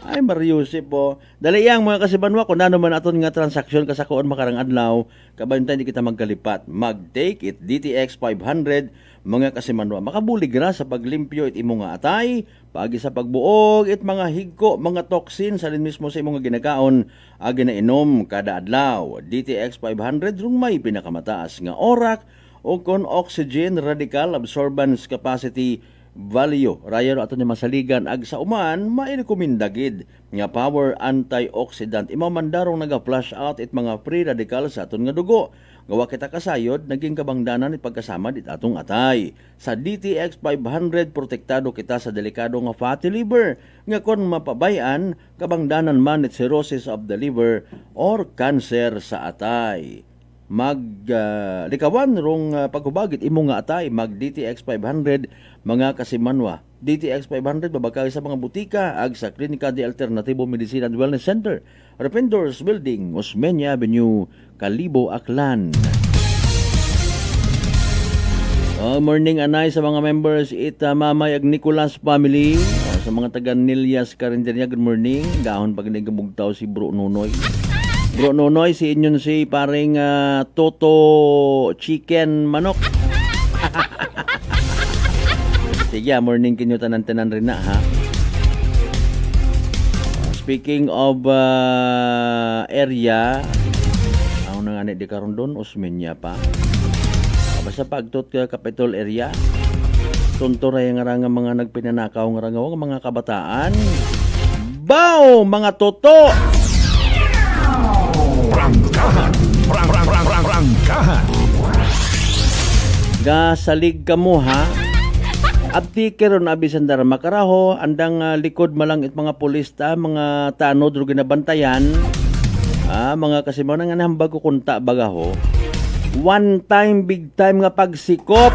F: Ay Mariusip po. Dali yang mga kasibanwa kung ano man aton nga transaksyon kasakoon makarang adlaw, kabayuntan di kita magkalipat. Mag-take it DTX 500 mga kasimanwa. Makabulig ra sa paglimpyo it imo nga atay, paagi sa pagbuog it mga higko, mga toxin sa mismo sa imo nga ginakaon, ginainom kada adlaw. DTX 500 rung may pinakamataas nga orak o kon oxygen radical absorbance capacity value. Rayon ato ni masaligan ag sa uman mairekomendagid nga power antioxidant. Imaw mandarong naga-flush out it mga free radical sa aton nga dugo. Gawa kita kasayod, naging kabangdanan ni pagkasama dit atong atay. Sa DTX 500, protektado kita sa delikado nga fatty liver. Nga kon mapabayan, kabangdanan man it cirrhosis of the liver or cancer sa atay. Likawan rong paghubagit imo nga atay, mag DTX 500 mga kasimanwa. DTX 500 babagay sa mga butika ag sa Klinika de Alternativo Medicine and Wellness Center, Rependors Building, Osmeña Avenue, Kalibo, Aklan. Morning anay sa mga members Mamay ag Nicolas family, sa mga taga Nilias Carinderia, good morning. Gahon pag nagmugtaw si Bro Nonoy. Bro Nonoy, si inyon si paring Toto Chicken Manok. Sige, morning kinyo tanan-tanan rin na, ha? Speaking of area, ako na nga di karon doon, Osmeña pa. Basta pagtot ka Capitol area, tunturay nga nga mga nagpinanakaw nga nga mga kabataan. Bow! Mga toto!
N: Prangkahan! Prangkahan!
F: Gasalig ka mo, ha? Abdi keron abisan dara makaraho andang likod malang it mga polista, mga tanod ro ginabantayan. Mga kasimaw nga nahambag ko kunta bagaho. One time big time nga pagsikop.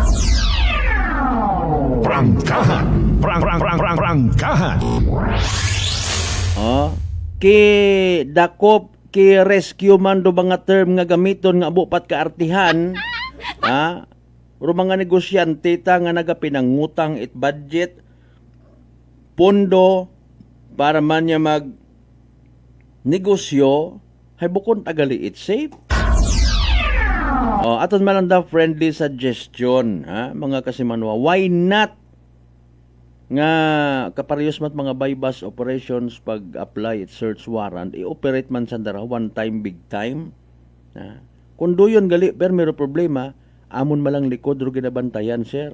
N: Prangkahan. Prangkahan.
F: Ki dakop ki rescue man do mga term nga gamiton nga bupat ka artihan. Pero mga negosyante ta nga nagapinangutang it budget pondo para man niya mag negosyo hay bukon tagali it safe. Aton man lang friendly suggestion, mga kasimanwa, why not nga kaparehas mat mga bypass operations pag apply it search warrant i-operate man sandara one time big time. Kung doyon gali pero may problema amon malang likod ro ginabantayan, sir.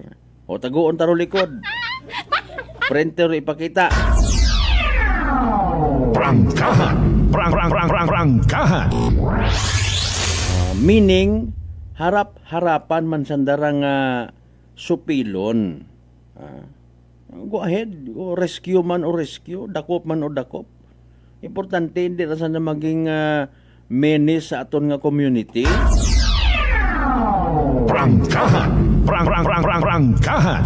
F: O taguon taro likod. Printer ipakita.
N: Prangkahan. Prangkahan.
F: Meaning harap-harapan man sandarang supilon. Go ahead, o rescue man o rescue, dakop man o dakop. Importante hindi ra sana maging menace sa aton nga community.
N: Prangkahan. Prangkahan.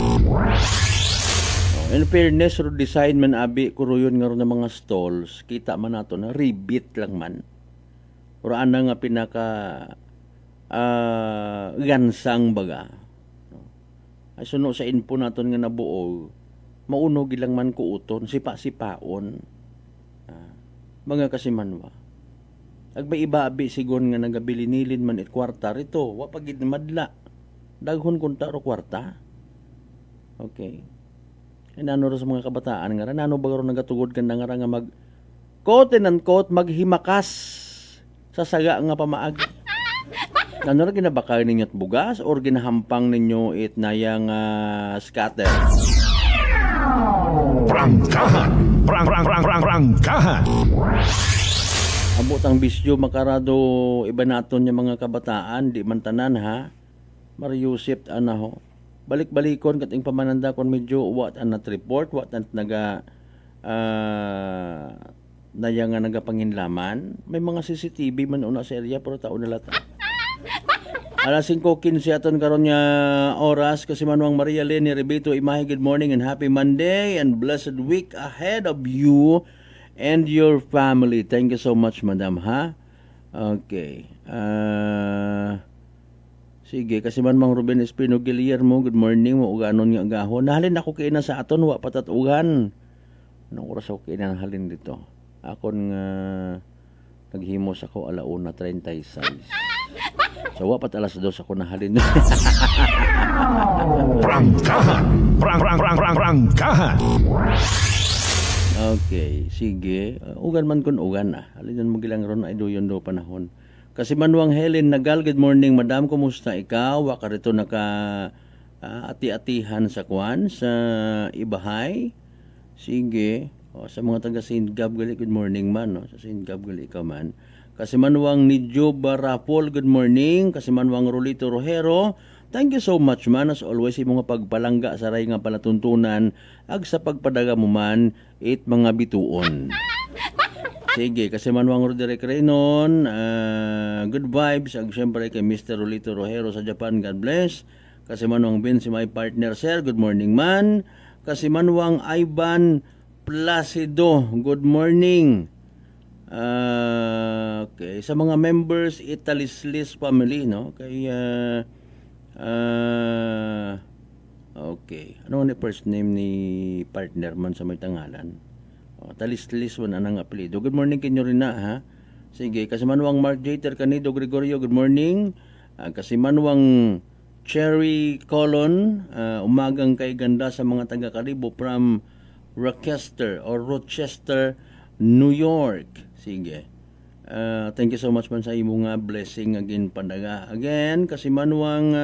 F: In fairness, ro design man abi kuruyon nga ron ng mga stalls, kita man nato na rebit lang man. Pero ana nga pinaka gansang baga. Ay suno sa info naton nga nabuo, maunog ilang man kuuton, sipa-sipaon. Mga kasimanwa. Agba-iba abi sigon nga nagabilinilin man it kwarta rito, wa pagid madla. Daghon kunta ro kwarta. Okay. Nano sa mga kabataan nga nano ba ron nagatugod kan nga mag quote and quote maghimakas sa saga nga pamaagi. Nano ra ginabakay ninyo at bugas or ginahampang ninyo it nayang scatter.
N: Prangkahan. Prangkahan.
F: Abot ang bisyo makarado iba naton yung mga kabataan, di man tanan ha. Mariusip ho. Balik-balikon kating pamananda kon medyo what an report, what an naga naya nga nagapanginlaman. May mga CCTV man una sa area pero tao nila ta. Alas 5:15 aton karon nga oras kasi Manuang Maria Leni Rebito Imahe, good morning and happy Monday and blessed week ahead of you and your family. Thank you so much, madam, ha? Okay. Sige, kasi man Mang Ruben Espino Guillermo, good morning, mo uganon nga agahon. Nahalin ako kay na sa aton, wa patatugan. Anong oras ako kay na nahalin dito? Akon nga naghimos ako 1:36. So, wapat alas 2 ako nahalin.
N: Prangkahan. Prangkahan.
F: Okay, sige. Ugan man kun ugan na. Halin mo gilang ron ay doyon do panahon. Kasi Manuang Helen Nagal, good morning madam, kumusta ikaw? Wa ka rito naka ati-atihan sa kwan sa Ibahay. Sige. Sa mga taga Saint Gab gali, good morning man, no? Sa Saint Gab gali ikaw man. Kasimanwang Nidjo Barapol, good morning. Kasimanwang Rolito Rojero, thank you so much man as always imo nga pagpalangga sa ray nga palatuntunan ag sa pagpadaga mo man it mga bituon. Sige, kasimanwang Roderick Reynon, good vibes ag syempre kay Mr. Rolito Rojero sa Japan, God bless. Kasimanwang Vince, my partner sir, good morning man. Kasimanwang Ivan Placido, good morning. Okay, sa mga members Italislis family, no? Kay okay. Ano ni first name ni partner man sa may tangalan? Talislis man anang apelyido. Good morning kinyo rin na, ha? Sige, kasimanwang Mark Jater Canido Gregorio, good morning. Kasimanwang Cherry Colon, umagang kay ganda sa mga taga-Karibo from Rochester, New York. Sige. Thank you so much man sa imo nga blessing again pandaga. Again, kasimanwang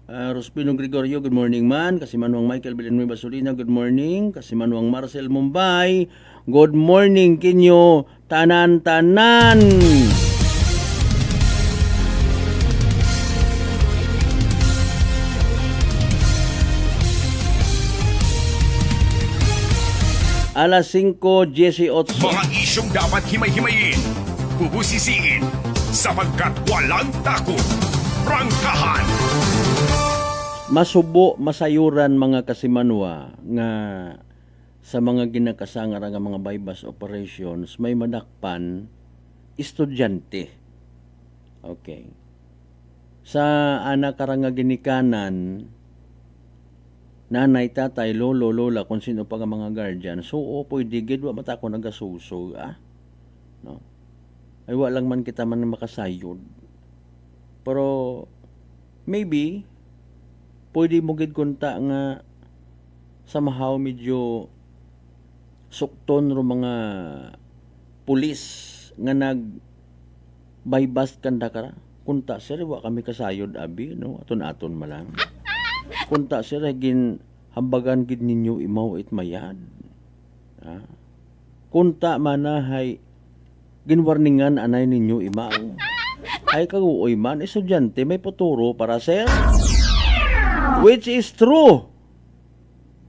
F: Rospino Gregorio, good morning man. Kasimanwang Michael Villanueva Solina, good morning. Kasimanwang Marcel Mumbai, good morning kinyo tanan-tanan. Alas 5:18.
B: Mga isyong dapat himay-himayin, bubusisiin, sapagkat walang takot. Prangkahan!
F: Masubo, masayuran mga kasimanwa nga sa mga ginakasangara nga mga bypass operations may madakpan estudyante. Okay. Sa anak karanga ginikanan, nanay, tatay, lolo, lola, kung sino pa nga mga guardian, so pwede gid wa mata ko nagasuso, no? Ay wa lang man kita man makasayod. Pero maybe pwede mo gid kunta nga somehow medyo sukton ro mga pulis nga nag bypass kanda kara. Kunta sir wa kami kasayod abi, no? Aton-aton malang. Kunta sila gin hambagan gid ninyo imaw it mayad. Kunta manahay ginwarningan anay ninyo imaw. Ay kaguoy man estudyante may futuro para sir. Which is true.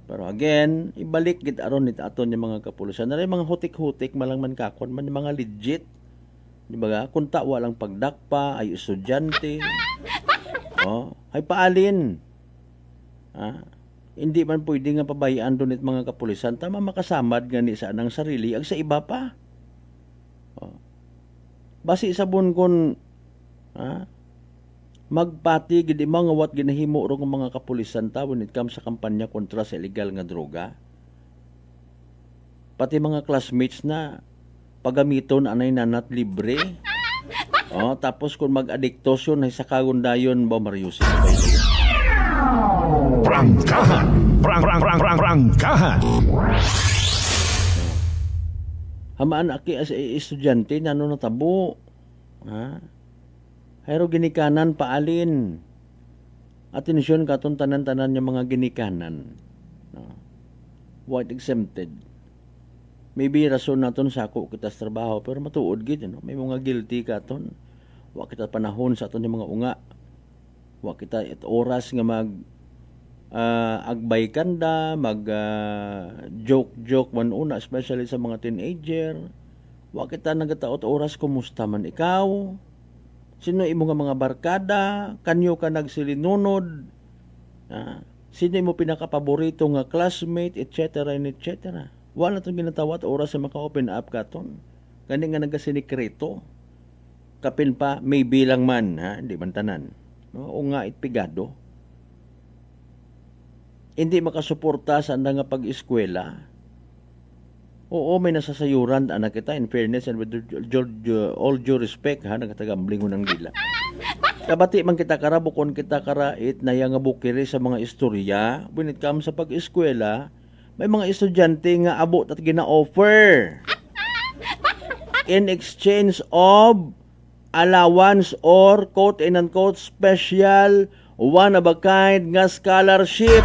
F: Pero again, ibalik gid aron nit aton yung mga kapulisan. Na mga hutik-hutik malang man kakon man mga legit. Di ba? Kunta walang pagdakpa ay estudyante. Ay paalin. Hindi man pwede nga pabayaan doon it mga kapulisan tama makasamad gani sa anang sarili ag sa iba pa. Basi sa bunkon magpati gid mga wat ginahimo ro ng mga kapulisan ta when it comes sa kampanya kontra sa illegal nga droga. Pati mga classmates na pagamiton anay nanat libre. Tapos kung mag-adiktosyon ay sa kagundayon ba mariusin ba yun?
B: Prangkahan! Prangkahan!
F: Hamaan aki as estudyante na natabo. Hayro ginikanan paalin. Atensyon katon tanan-tanan yung mga ginikanan. White exempted. Maybe rason naton sako kita sa trabaho pero matuod gid no. May mga guilty katon. Wa kita panahon sa aton yung mga unga. Wa kita it oras nga mag agbay kanda, mag joke man una, especially sa mga teenager. Wa kita nagataot oras kumusta man ikaw. Sino imo nga mga barkada, kanyo ka nagsilinunod. Sino imo pinakapaborito nga classmate, etc. etc. Wala itong ginatawat oras sa maka-open up katon. Gani nga nagasinikreto. Kapin pa, may bilang man, hindi man tanan. O nga itpigado. Hindi makasuporta sa anda nga pag-eskwela. Oo, may nasasayuran anak kita, in fairness and with all due respect, nagkatagambling ng dila. Kabati man kita kara, bukon kita kara, na nga bukiri sa mga istorya, when it comes sa pag-eskwela, may mga estudyante nga abot at gina-offer in exchange of allowance or quote-and-unquote special one-of-a-kind nga scholarship.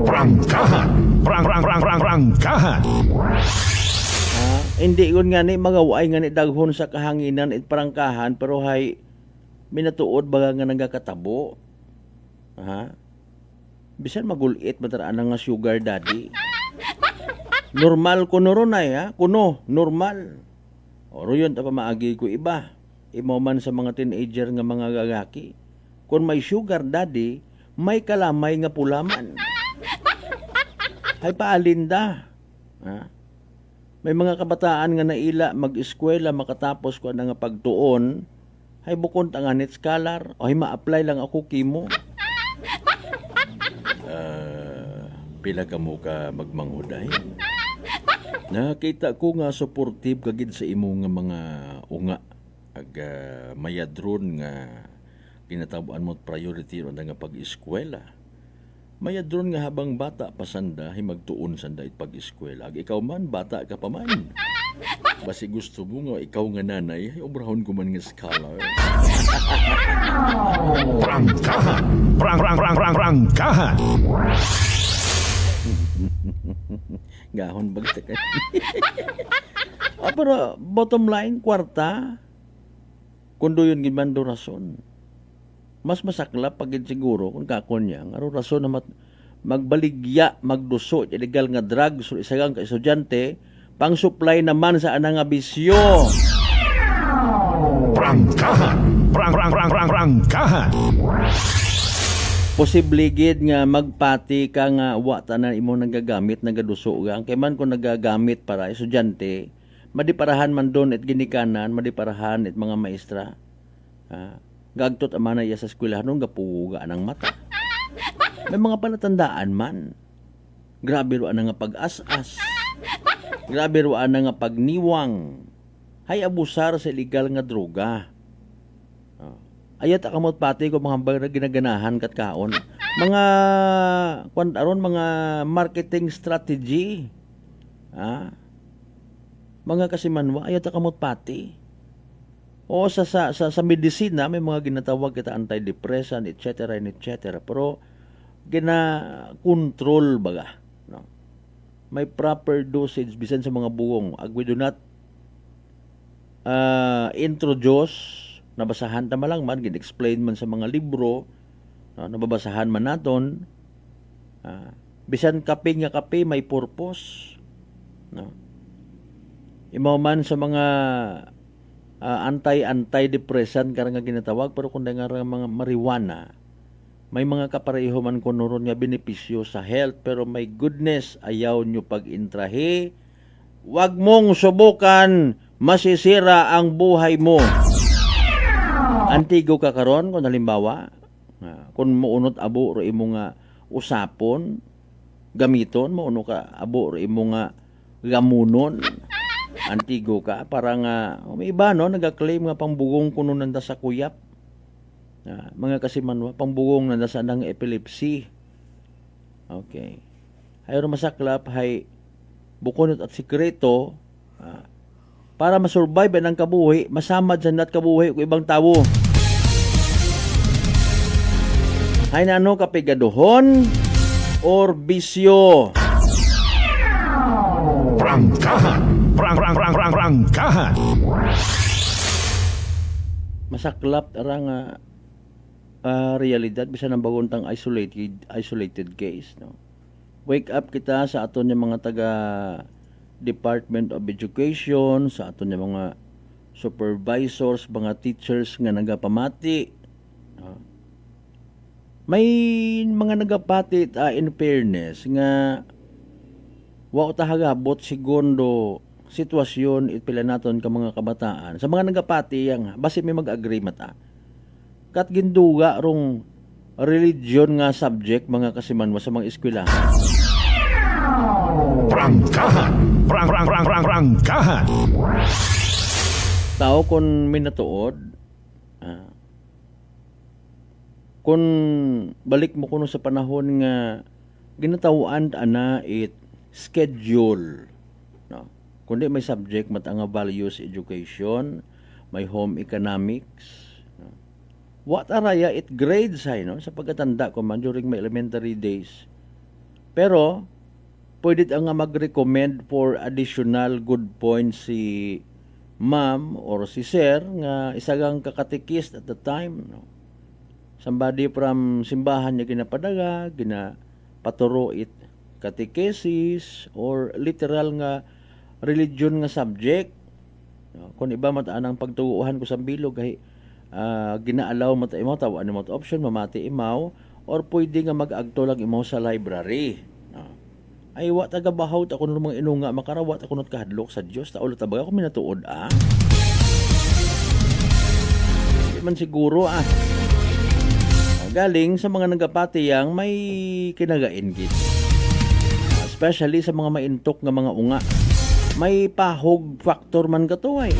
B: Prangkahan! Prangkahan!
F: Hindi yun nga ni magaway nga ni daghon sa kahanginan at parangkahan pero hay minatuod baga nga nagakatabo. Ha? Bisan magulit mataraan nga sugar daddy. Normal kuno ron ay ha? Kuno, normal. Oro yun pa maagi ko iba. Imo man sa mga teenager nga mga gagaki. Kung may sugar daddy, may kalamay nga pulaman. Hay paalinda. Ha? May mga kabataan nga naila mag-eskwela makatapos ko na nga pagtuon, hay bukod ang anit scholar, o hay ma-apply lang ako kimo. Pila ka mo ka magmanghuday? Nakita ko nga supportive kagid sa imo nga mga unga ag mayadron nga kinatabuan mo priority ron nga pag-eskwela. Mayadron nga habang bata pasanda ay magtuon sanda it pag-eskwela. Ag ikaw man bata ka pa man. Basi gusto mo nga ikaw nga nanay ay obrahon ko man nga scholar.
N: Prangkahan! Prangkahan!
F: Gahon bagta ka. Pero bottom line, kwarta, kundo yun gimando rason. Mas masaklap pagid siguro kung kakon niya. Aro rason na magbaligya, magduso, illegal nga drugs, isagang ka estudyante, pang supply naman sa anang bisyo.
N: Prangkahan! Prangkahan!
F: Posible gid nga magpati ka nga wa tanan imo nagagamit nagaduso gang kay man kung nagagamit para estudyante madiparahan man don et ginikanan madiparahan et mga maestra gagtot amana iya sa eskwelahan nun gapuga ng mata may mga palatandaan man grabe ro nga pag-as-as grabe ro nga pagniwang hay abusar sa illegal nga droga. Ayat akamot pati ko mga hambang na ginaganahan kat kaon. Mga kwantaron mga marketing strategy. Mga kasimanwa ayat akamot pati. O sa medisina may mga ginatawag kita antidepressant etc. Pero gina-control baga, no? May proper dosage bisan sa mga buwong. We do not introduce nabasahan tama lang man, gin-explain man sa mga libro, nababasahan man naton, bisan kape nga kape may purpose. No? Imaw man sa mga anti-depressant karang nga ginatawag, pero kung nga mga marijuana, may mga kapareho man kuno ron nga benepisyo sa health, pero may goodness, ayaw nyo pag-intrahe, wag mong subukan, masisira ang buhay mo. Antigo ka karon kung halimbawa kung muunot abo ro imo nga usapon gamiton muuno ka abo ro imo nga gamunon antigo ka para nga may iba no nagaklaim nga pambugong kuno nanda sa kuyap mga kasimanwa pambugong nanda sa nang epilepsy. Okay, hayro masaklap hay bukonot at sikreto para masurvive ang kabuhi, masamad sa nat kabuhi ko ibang tawo. Hay nano kapigaduhon or bisyo.
N: Prangkahan! Prangkahan!
F: Masaklap arang realidad bisan ang bagontang isolated case, no. Wake up kita sa aton yung mga taga Department of Education, sa aton yung mga supervisors, mga teachers nga nagapamati. May mga nagapati in fairness nga wa utahagabot segundo sitwasyon itpila naton ka mga kabataan. Sa mga nagapati yang basi may mag-agree mata. Kat ginduga rong religion nga subject mga kasimanwa sa mga eskwelahan.
N: Prangkahan! Prangkahan!
F: Tao kung minatuod, kung balik mo kuno sa panahon nga ginatawaan ana it schedule, no? Kundi may subject matanga values education, may home economics, no? What araya it grades hay no sa pagkatanda ko man during my elementary days. Pero pwede ang nga mag-recommend for additional good points si ma'am or si sir nga isagang kakatikist at the time, no? Somebody from simbahan niya ginapadaga, ginapaturo it catechesis or literal nga religion nga subject. No? Kung iba mataan ang pagtuguhan ko sa bilog kay ginaalaw mata imaw tawaan mo option mamati imaw or pwede nga mag-agto lang imaw sa library. No? Ay wa taga bahawt ako ng mga inunga makarawat ako not kahadlok sa Dios ta ulo tabaga ako minatuod Di man siguro galing sa mga nagapatiyang may kinagain gid. Especially sa mga maintok nga mga unga. May pahog factor man kato ay.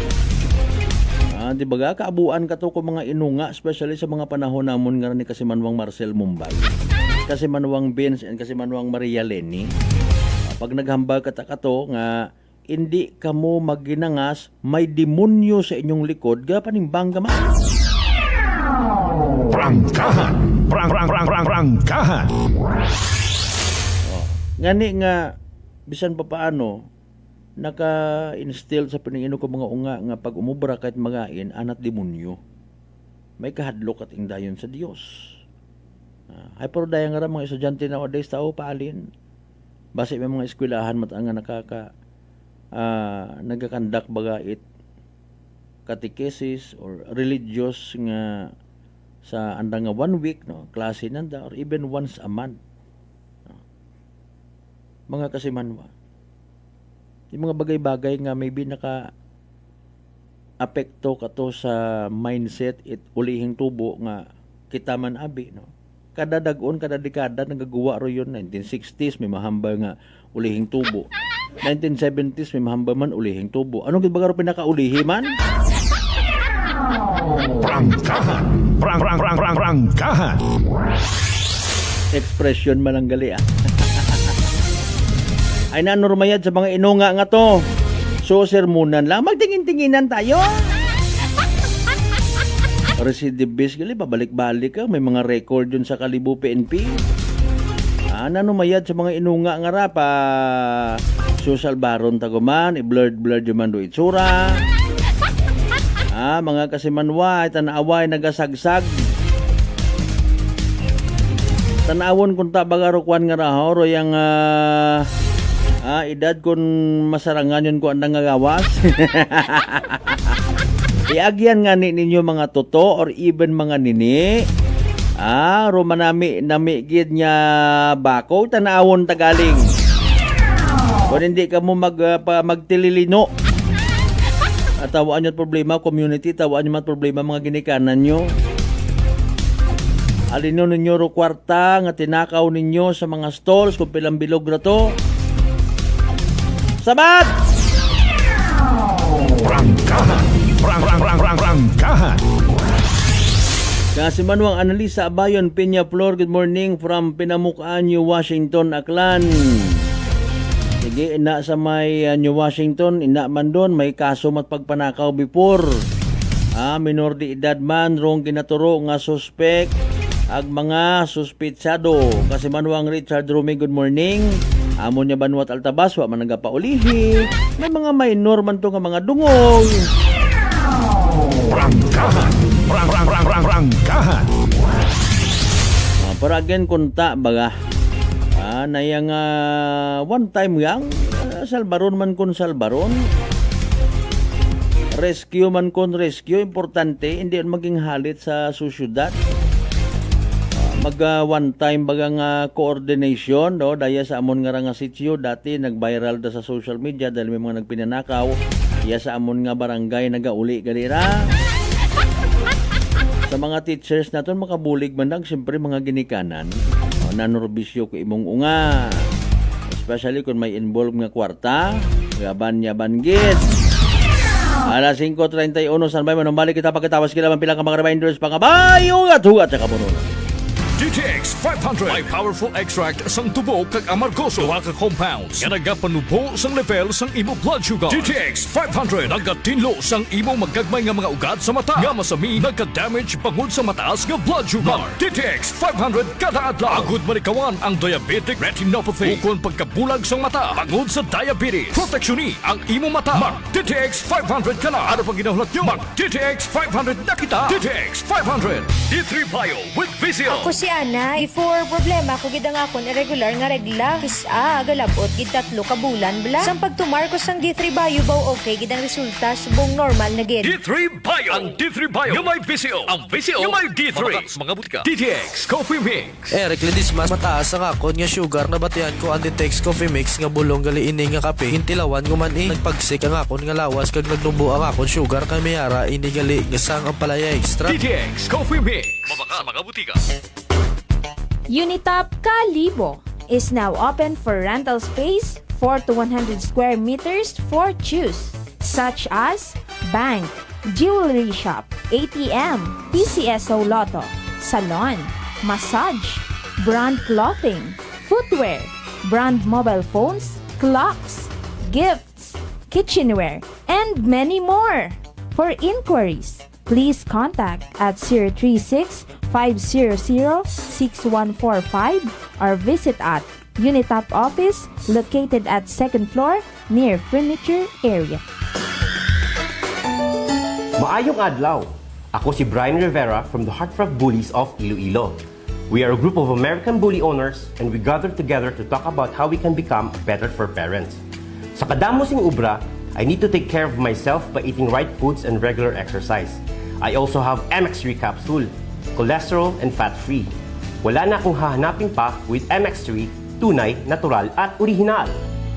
F: Di ba ga kaabuan kato ko mga inunga especially sa mga panahon namon nga ni Kasimanwang Marcel Mumbay. Kasimanwang Vince and Kasimanwang Maria Lenny. Pag naghambal kato nga hindi kamo magginangas may demonyo sa inyong likod ga panimbang man.
N: Prangkahan! Prangkahan!
F: Ngani nga bisan pa paano naka-instill sa paningino ko mga unga nga pag umubra kahit magain anat demonyo. May kahadlok at ingdayon sa Dios. Ay pero dayang nga mga estudyante nowadays tao paalin. Base may mga eskwelahan mat nga nagakandak bagait catechesis or religious nga sa andang nga 1 week no klase nanda or even once a month. Mga kasimanwa. Yung mga bagay-bagay nga maybe naka apekto kato sa mindset it ulihing tubo nga kita man abi no. Kada dag-on kada dekada nagagawa ro yun 1960s may mahambal nga ulihing tubo. 1970s may mahambal man ulihing tubo. Anong gid ba ro pinakaulihi man?
N: Prangkahan! Prangkahan!
F: Expression man ang gali Ay nanormayad sa mga inunga nga to. So sermonan lang magtingin-tinginan tayo. Recidivist gali babalik-balik ka may mga record yun sa Kalibo PNP. Nanumayad sa mga inunga nga rapa. Social baron taguman, i-blurred yung man do itsura. Mga kasimanwa, tanaaway nagasagsag. Tanawon kung tabagarukwan nga raho, yung edad kung masarangan yun ko andang ngagawas. Iagyan nga ninyo mga toto or even mga nini. Romanami namigid niya bako, tanawon tagaling. Kung hindi ka mo magtililino. At tawaan nyo problema, community, tawaan nyo problema mga ginikanan nyo. Alin ninyo ro kwarta nga tinakaw ninyo sa mga stalls kung pilang bilog na to. Sabat!
N: Prangkahan! Prangkahan!
F: Kasi Manuang Analisa Abayon, Peña Flor, good morning from Pinamukaan, New Washington, Aklan. Sige, ina sa may New Washington, ina man doon, may kaso mat pagpanakaw before. Minor de edad man, rong ginaturo nga suspect, ag mga suspitsado. Kasi Manuang Richard Rumi, good morning. Amo niya Banwat Altabas, wa man nagapaulihi. May mga minor man to nga mga dungog.
N: Prangkahan! Prangkahan!
F: Para again kunta baga. Nayang one time yang salbaron man kun salbaron. Rescue man kun rescue, importante hindi maging halit sa susyudad. Mag one time bagang coordination do daya sa amon nga nga sitio dati nag-viral da sa social media dahil may mga nagpinanakaw. Iya sa amon nga barangay nagauli galira. Sa mga teachers naton makabulig man lang siyempre mga ginikanan. Nanorbisyo ko imong unga. Especially kung may involved nga kwarta, yaban gid. Alas 5:31 sanbay manumbalik kita pagkatawas kila man pila ka mga reminders pangabayo at hugat sa kapununan.
C: DTX 500. May powerful extract sang tubo kag amargoso. Duha ka compounds nga nagapanubo sang level sang imo blood sugar. DTX 500 nagatinlo sang imo magagmay nga mga ugat sa mata. Nga masami nagka-damage bangod sa mataas nga blood sugar. DTX 500 kada adlaw. Agud manikawan ang diabetic retinopathy. Ukon pagkabulag sang mata bangod sa diabetes. Proteksyon ni ang imo mata. Mag DTX 500 ka na. Ano pang ginahulat nyo? Mag DTX 500 na kita. DTX 500. D3 Bio with Vizio.
T: Ako si Ana. Before problema ko gid ang akon irregular nga regla. Kisa galabot gid 3 ka bulan bla. Sang pagtumar ko sang D3 Bio baw okay gid ang resulta subong normal na gid.
C: D3 Bio. Ang D3 Bio yung may Vizio. Ang Vizio yung may D3. Mga butika. DTX Coffee Mix.
U: Eric Lidis mas mataas ang akon nga sugar na batian ko ang DTX Coffee Mix nga bulong gali ini nga kape. Hintilawan guman nagpagsik ang akon nga lawas kag nagnubo ang akon sugar kay mayara ini gali nga sang ang palaya extra.
C: DTX Coffee Mix. Mabaka mga butika.
V: Unitop Kalibo is now open for rental space 4 to 100 square meters for choose, such as bank, jewelry shop, ATM, PCSO Lotto, salon, massage, brand clothing, footwear, brand mobile phones, clocks, gifts, kitchenware, and many more. For inquiries, please contact at 036-500-6145 or visit at Unitop office located at 2nd floor near furniture area.
W: Maayong adlaw! Ako si Brian Rivera from the Heartfront Bullies of Iloilo. We are a group of American bully owners and we gather together to talk about how we can become better for parents. Sa kadamosing ubra, I need to take care of myself by eating right foods and regular exercise. I also have MX3 capsule, cholesterol and fat-free. Wala na akong hahanapin pa with MX3, tunay, natural at orihinal.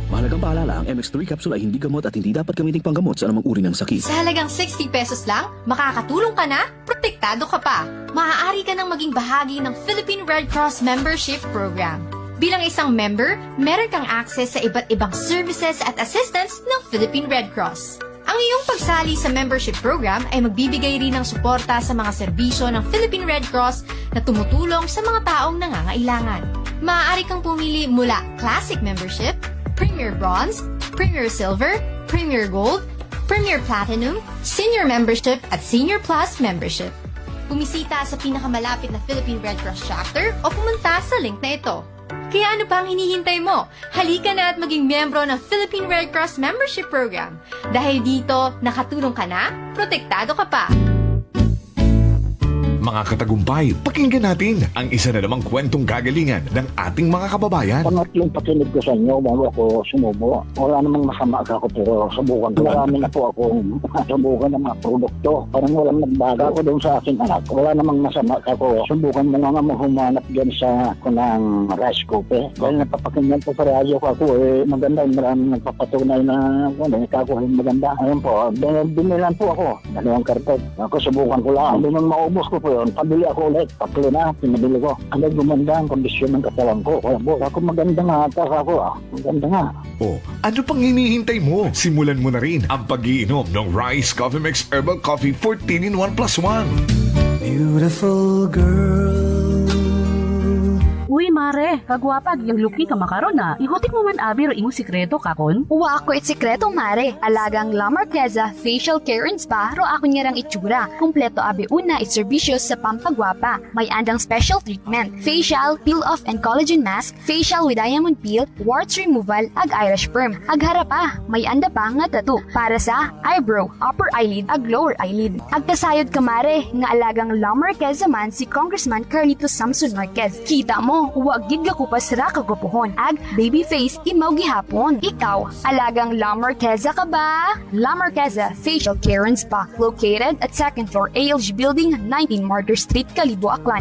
L: Mahalagang paalala, ang MX3 capsule ay hindi gamot at hindi dapat gamitin panggamot sa anumang uri ng sakit.
M: Sa halagang 60 pesos lang, makakatulong ka na, protektado ka pa. Maaari ka nang maging bahagi ng Philippine Red Cross Membership Program. Bilang isang member, meron kang access sa iba't ibang services at assistance ng Philippine Red Cross. Ang iyong pagsali sa membership program ay magbibigay rin ng suporta sa mga serbisyo ng Philippine Red Cross na tumutulong sa mga taong nangangailangan. Maaari kang pumili mula Classic Membership, Premier Bronze, Premier Silver, Premier Gold, Premier Platinum, Senior Membership at Senior Plus Membership. Bumisita sa pinakamalapit na Philippine Red Cross chapter o pumunta sa link na ito. Kaya ano pa ang hinihintay mo? Halika na at maging miyembro ng Philippine Red Cross Membership Program. Dahil dito, nakatulong ka na, protektado ka pa.
N: Mga katagumpay, pakinggan natin ang isa na namang kwentong kagalingan ng ating mga kababayan.
X: Pangatlong pakinig ko sa inyo bago ako sumubo. Wala namang masama ako pero subukan ko. Marami na po akong subukan ng mga produkto. Parang walang nagbago ako doon sa aking anak. Wala namang masama ako. Subukan mo nga humanap dyan sa kunang rice cooker. Dahil napapakinggan po sa radyo ko ako maganda. Maraming nagpapatunay na ako maganda. Ayun po, binilan po ako. 2 karton. Ako subukan ko lang. Hindi nang maubos ko po yun. Pabili ako ulit. 3 na, pinabili ko. Ang gumanda ang kondisyon ng katawan ko. Kaya po, ako maganda nga ata ako. Maganda nga.
N: Oh, ano pang hinihintay mo? Simulan mo na rin ang pag-iinom ng Rice Coffee Mix Herbal Coffee 14 in 1 plus 1.
A: Beautiful girl.
Y: Uy, mare, kagwapag, yung luki ka makaron na. Ihutik mo man abi ro imong sikreto kakon.
Z: Uwa ako it sikreto, mare. Alagang La Marqueza Facial Care and Spa, ro ako niyarang itsura. Kumpleto abi una iserbisyo sa pampagwapa. May andang special treatment. Facial, peel-off and collagen mask, facial with diamond peel, warts removal, ag Irish perm. Ag harapa, may anda pa nga tattoo. Para sa eyebrow, upper eyelid, ag lower eyelid. Ag kasayod ka, mare, nga alagang La Marqueza man si Congressman Carlito Samson Marquez. Kita mo, huwag gid ka kupas ra kagupuhon. Ag baby face imaw gihapon. Ikaw, alagang La Marqueza ka ba? La Marqueza Facial Care and Spa, located at 2nd floor ALG Building, 19 Martyr Street, Kalibo, Aklan.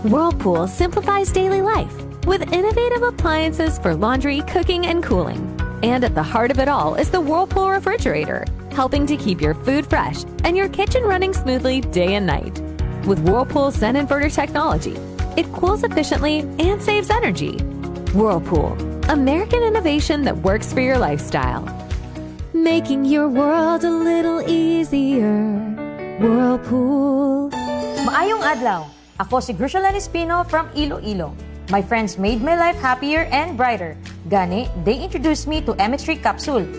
J: Whirlpool simplifies daily life with innovative appliances for laundry, cooking, and cooling. And at the heart of it all is the Whirlpool refrigerator, helping to keep your food fresh and your kitchen running smoothly day and night. With Whirlpool Zen Inverter technology, it cools efficiently and saves energy. Whirlpool, American innovation that works for your lifestyle. making your world a little easier. Whirlpool.
D: Maayong adlaw. Ako si Grishalan Espino from Iloilo. My friends made my life happier and brighter. Gani, they introduced me to MX3 Capsule.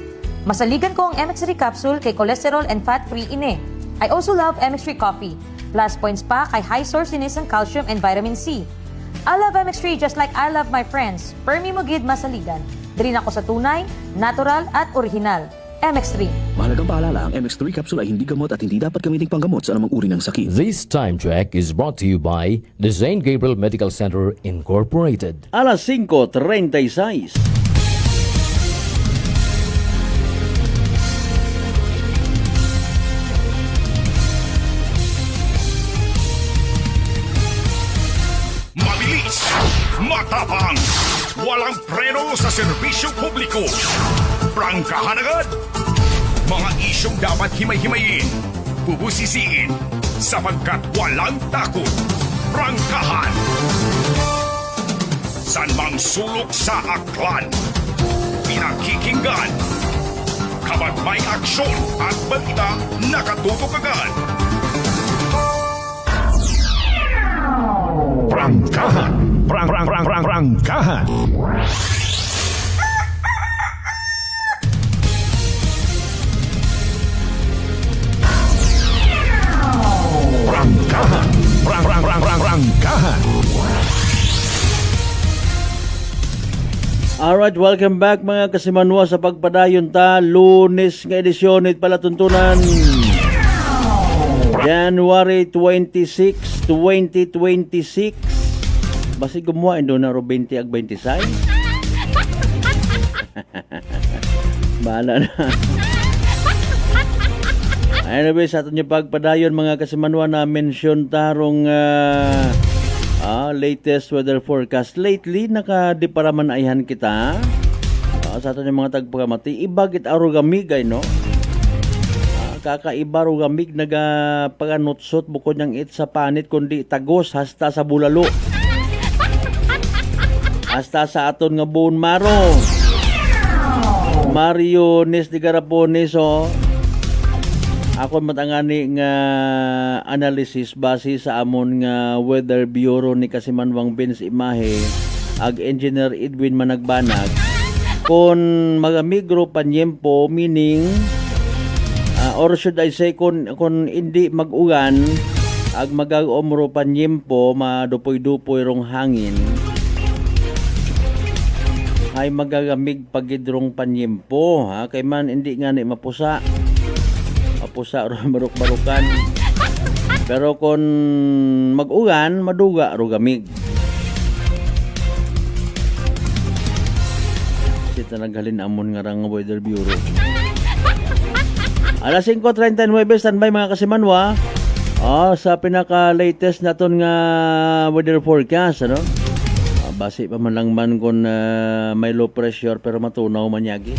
D: Masaligan ko ang MX3 Capsule kay cholesterol and fat-free ine. I also love MX3 Coffee. Plus points pa kay high source dinis ng calcium and vitamin C. I love MX3 just like I love my friends. Permi mo gid masaligan. Diri na ako sa tunay, natural at original. MX3.
L: Mahalagang paalala, ang MX3 capsule ay hindi gamot at hindi dapat gamiting panggamot sa anumang uri ng sakit.
S: This time check is brought to you by the St. Gabriel Medical Center Incorporated.
F: Alas 5:36.
B: Mabilis, matapang, walang preno sa serbisyo publiko. Prangkahan agad. Mga isyong dapat himay-himayin, bubusisiin, sapagkat walang takot. Prangkahan. San mang sulok sa aklan, pinakikinggan. Kapag may aksyon at balita, nakatutok agad. Prangkahan. Prangkahan. Prangkahan.
F: Alright, welcome back mga kasimanwa sa pagpadayon ta. Lunes nga edisyon it palatuntunan. January 26, 2026. Basi gumawa indo na ro 20 ag 26. Bahala na. Anyway, sa aton yung pagpadayon mga kasimanwa na mention tarong latest weather forecast. Lately, nakadiparaman ayhan kita. Sa aton yung mga tagpagamati, ibagit arugamigay, no? Kakaiba rugamig nagapaganutsot bukod niyang it sa panit kundi tagos hasta sa bulalo. Hasta sa aton nga bone marrow. Mario Nes de Garapones, ako matangani nga analysis base sa amon nga Weather Bureau ni Kasimanwang Vince Imahe ag Engineer Edwin Managbanag kon magamigro panyempo meaning or should I say kun hindi mag-ugan ag magag-omro panyempo madupoy-dupoy rong hangin ay magagamig pagidrong panyempo kay man hindi nga ni mapusa ro baruk-barukan. Pero kung mag-ugan, maduga ro gamig. Sita naghalin amon nga rang Weather Bureau. Alas 5:39 standby mga kasimanwa. Sa pinaka-latest naton nga weather forecast, ano? Basi pa man lang man kung may low pressure pero matunaw man yagi.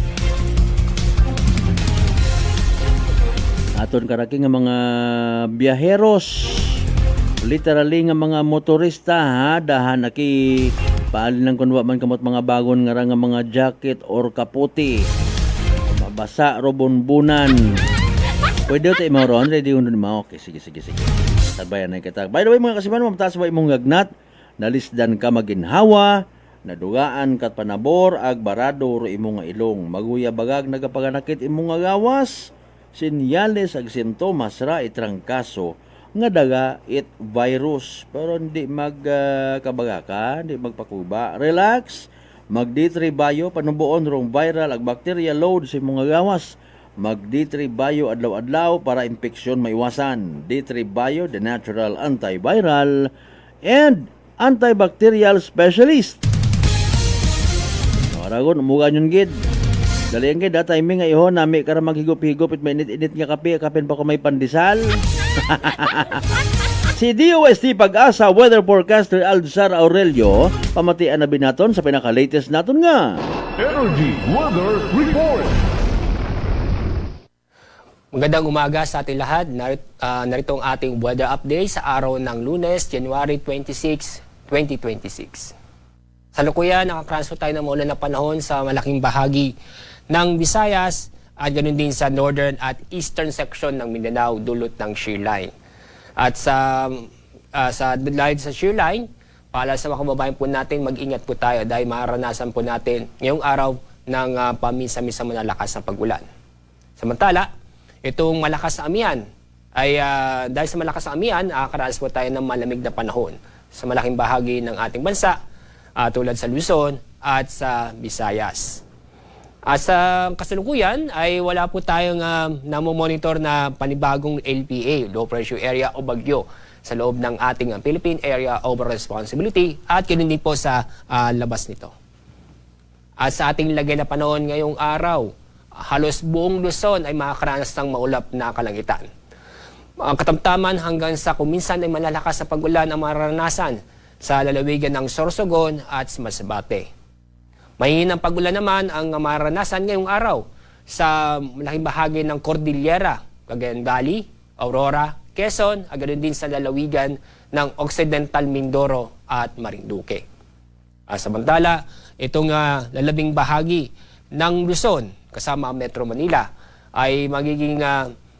F: Aton karaki nga mga biyaheros, literally nga mga motorista dahan aki paalin lang kunwa man kamot mga bagon nga mga jacket or kaputi mabasa robon-bunan pwede tayo mo ron ready undo mo. Okay, sige sabayan na kita. By the way mga kasiman, mamataas ba imong gagnat nalisdan ka maginhawa nadugaan kat panabor ag barado ro imong nga ilong maguya bagag nagapaganakit imong nga gawas sinyales ag sintomas ra itrangkaso nga daga it virus pero hindi magkabagaka, hindi magpakuba. Relax, mag D3 Bio panubuon rong viral ag bacteria load sa mga gawas. Mag D3 Bio adlaw-adlaw para infeksyon maiwasan. D3 Bio, the natural antiviral and antibacterial specialist. Aragon umugan yun gid. Dali ang gid timing nga ihon nami kara maghigop-higop it mainit-init nga kape kapin pa ko may pandesal. Si DOST Pag-asa weather forecaster Aldazar Aurelio pamatian na binaton sa pinaka-latest naton nga
E: Energy Weather Report.
G: Magandang umaga sa ating lahat. Narito ang ating weather update sa araw ng Lunes, January 26, 2026. Sa lukuyan, nakatransfer tayo ng maulan na panahon sa malaking bahagi ng Visayas at ganoon din sa northern at eastern section ng Mindanao dulot ng shear line. At sa dahil sa shear line, para sa mga kababayan po natin, mag-ingat po tayo dahil maranasan po natin ngayong araw ng paminsan-minsan malalakas na pag-ulan. Samantala, itong malakas na amihan ay dahil sa malakas na amihan, nakakaranas po tayo ng malamig na panahon sa malaking bahagi ng ating bansa, tulad sa Luzon at sa Visayas. At sa kasalukuyan ay wala po tayong namomonitor na panibagong LPA, Low Pressure Area o Bagyo, sa loob ng ating Philippine Area of Responsibility at ganoon din po sa labas nito. At sa ating lagay na panahon ngayong araw, halos buong Luzon ay makakaranas ng maulap na kalangitan. Katamtaman hanggang sa kuminsan ay malalakas na pag-ulan ang mararanasan sa lalawigan ng Sorsogon at Masbate. Mahinang pag-ulan naman ang mararanasan ngayong araw sa malaking bahagi ng Cordillera, Cagayan Valley, Aurora, Quezon, at ganoon din sa lalawigan ng Occidental Mindoro at Marinduque. Samantala, itong lalabing bahagi ng Luzon kasama ang Metro Manila ay magiging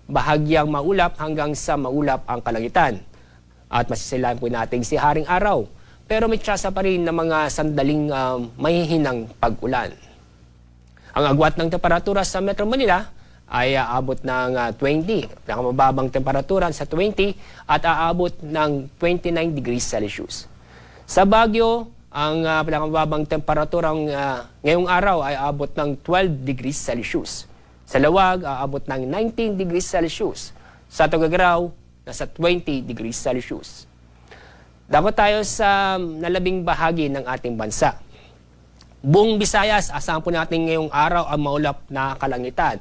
G: bahagyang maulap hanggang sa maulap ang kalangitan. At masisilayan po natin si Haring Araw, pero may tsansa pa rin ng mga sandaling mahihinang pag-ulan. Ang agwat ng temperatura sa Metro Manila ay aabot ng 20, nakamababang temperatura sa 20 at aabot ng 29 degrees Celsius. Sa Baguio, ang pinakamababang temperatura ngayong araw ay aabot ng 12 degrees Celsius. Sa Lawag, aabot ng 19 degrees Celsius. Sa Tuguegarao, nasa 20 degrees Celsius. Dapat tayo sa nalabing bahagi ng ating bansa. Buong Visayas, asahan po natin ngayong araw ang maulap na kalangitan.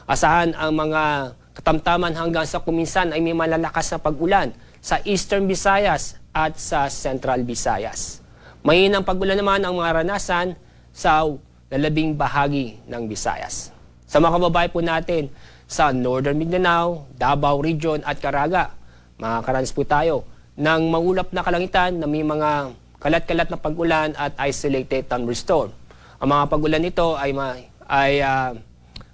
G: Asahan ang mga katamtaman hanggang sa kuminsan ay may malalakas na pag-ulan sa Eastern Visayas at sa Central Visayas. Mahinang pag-ulan naman ang maranasan sa lalabing bahagi ng Visayas. Sa mga kababayan po natin sa Northern Mindanao, Davao Region at Caraga, makakaranas po tayo ng maulap na kalangitan na may mga kalat-kalat na pag-ulan at isolated thunderstorm. Ang mga pag-ulan nito ay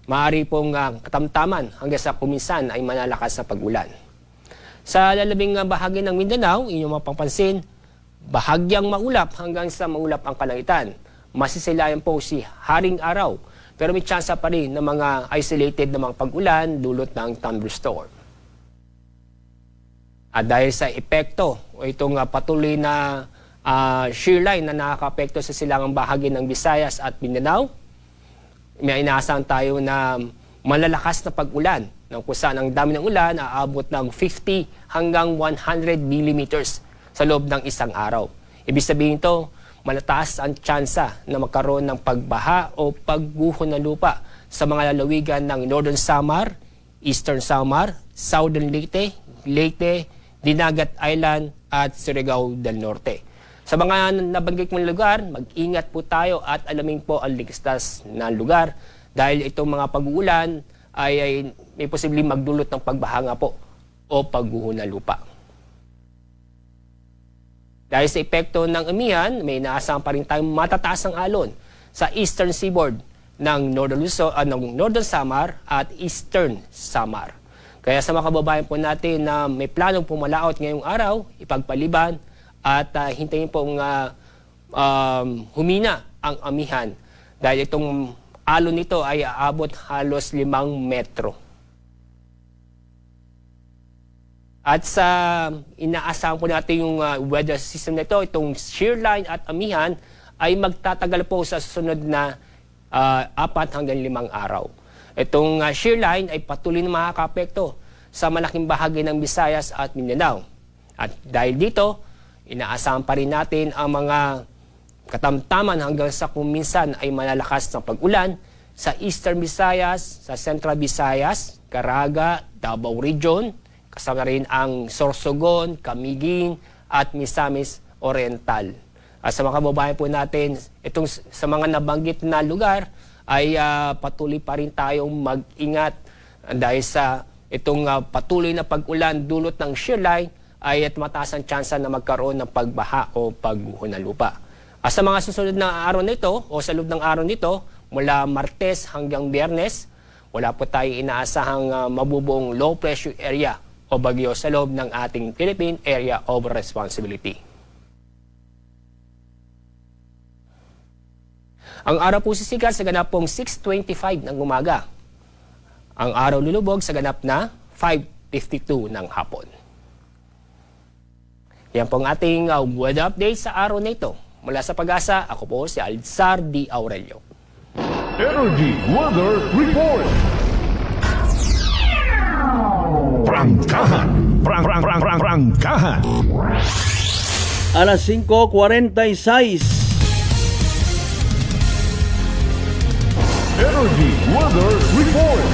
G: maaari pong katamtaman hanggang sa kuminsan ay malalakas na pag-ulan. Sa lalabing bahagi ng Mindanao, inyong mapapansin, bahagyang maulap hanggang sa maulap ang kalangitan. Masisilayan po si Haring Araw, pero may tsansa pa rin ng mga isolated na mga pag-ulan dulot ng thunderstorm. At dahil sa epekto o itong patuloy na shear line na nakaka-apekto sa silangang bahagi ng Visayas at Mindanao, may inaasahan tayo na malalakas na pag-ulan kung saan ang dami ng ulan aabot ng 50 hanggang 100 millimeters sa loob ng isang araw. Ibig sabihin ito, malataas ang tsansa na magkaroon ng pagbaha o pagguho ng lupa sa mga lalawigan ng Northern Samar, Eastern Samar, Southern Leyte, Dinagat Island at Surigao del Norte. Sa mga nabanggit mong lugar, mag-ingat po tayo at alamin po ang ligtas na lugar dahil itong mga pag-uulan ay may posibleng magdulot ng pagbaha nga po o pagguho ng lupa. Dahil sa epekto ng amihan, may inaasahan pa rin tayong matataas ang alon sa eastern seaboard ng Northern Samar at Eastern Samar. Kaya sa mga kababayan po natin na may planong pumalaot ngayong araw, ipagpaliban at hintayin pong humina ang amihan dahil itong alon nito ay aabot halos 5 metro. At sa inaasahan po natin yung weather system nito, itong shear line at amihan ay magtatagal po sa susunod na 4 hanggang 5 araw. Itong shear line ay patuloy na makakapekto sa malaking bahagi ng Visayas at Mindanao. At dahil dito, inaasahan pa rin natin ang mga katamtaman hanggang sa kuminsan ay malalakas na pag-ulan sa Eastern Visayas, sa Central Visayas, Caraga, Davao Region, kasama rin ang Sorsogon, Camiguin at Misamis Oriental. At sa mga kababayan po natin, itong sa mga nabanggit na lugar ay patuloy pa rin tayong mag-ingat dahil sa itong patuloy na pag-ulan dulot ng shear line ay at mataas ang tsansa na magkaroon ng pagbaha o pagguho ng lupa. At sa mga susunod na araw nito o sa loob ng araw nito, mula Martes hanggang Biyernes, wala po tayong inaasahang mabubuong low pressure area o bagyo sa loob ng ating Philippine Area of Responsibility. Ang araw po sisikat sa ganap pong 6:25 ng umaga. Ang araw lulubog sa ganap na 5:52 ng hapon. Yan po ang ating weather update sa araw na ito. Mula sa Pag-asa, ako po si Alzar D. Aurelio.
E: Energy Weather Report.
N: Prangkahan. Prangkahan.
F: Alas 5:46.
E: Energy Weather Report.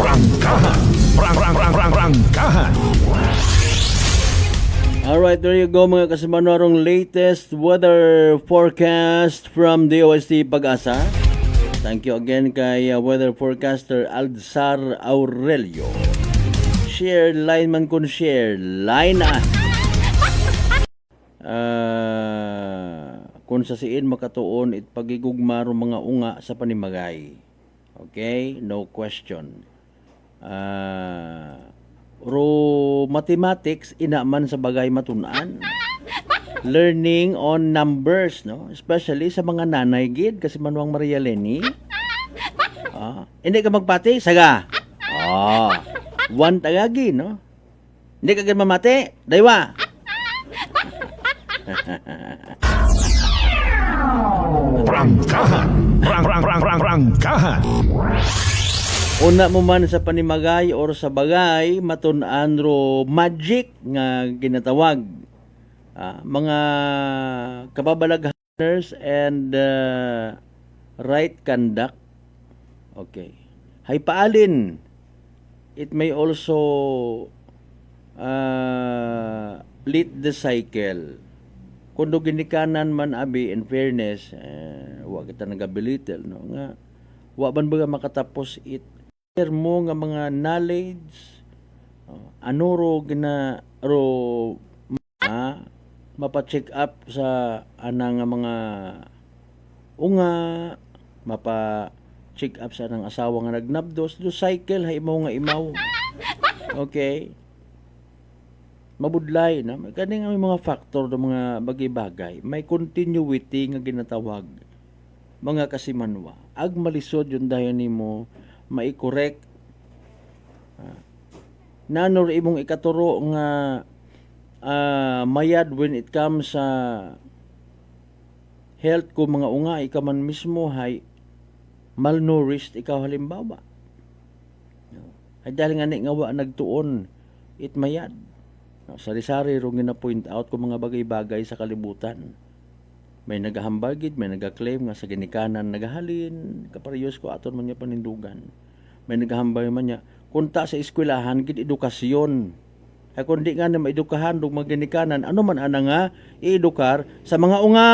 N: Prangkahan. Prangkahan.
F: Alright, there you go mga kasimanwarong latest weather forecast from DOST Pag-asa. Thank you again kay weather forecaster Alzar Aurelio. Share line man kun share line na. Kung sa siin makatuon it pagigugmaro mga unga sa panimagay. Okay? No question. Mathematics inaman sa bagay matunan. Learning on numbers, no? Especially sa mga nanay gid kasi manuang Maria Leni. Hindi ka magpati, saga. One tagagi, no? Hindi ka gid mamati, daywa.
N: Prangkahan. Prangkahan.
F: Una mo man sa panimagay or sa bagay, matun-an ro magic nga ginatawag. Mga kababalaghaners and right conduct. Okay. Hay paalin. It may also lead the cycle. Kundo ginikanan man abi in fairness, wa kita nagabilitel, no? Nga wa ban ba makatapos it mo nga mga knowledge ano ro gina ro mapa-check up sa anang mga unga, mapa-check up sa anang asawa nga nagnabdos, do cycle hay mo nga imaw. Okay? Mabudlay na kani nga may mga factor do mga bagay-bagay, may continuity nga ginatawag mga kasimanwa. Ag malisod yun dayon nimo mai-correct. Nanor imong ikaturo nga mayad when it comes sa health ko mga unga, ikaw man mismo hay malnourished ikaw halimbawa. Ay dahil nga nga wa nagtuon it mayad. Sari-sari rong gina-point out ko mga bagay-bagay sa kalibutan. May nagahambagid, may nagaklaim nga sa ginikanan nagahalin, kaparehas ko aton man niya panindugan. May nagahambay man niya, kunta sa eskwelahan, gid edukasyon. Ay kung di nga na maidukahan dong mga ginikanan, ano man ana nga, i-edukar sa mga unga!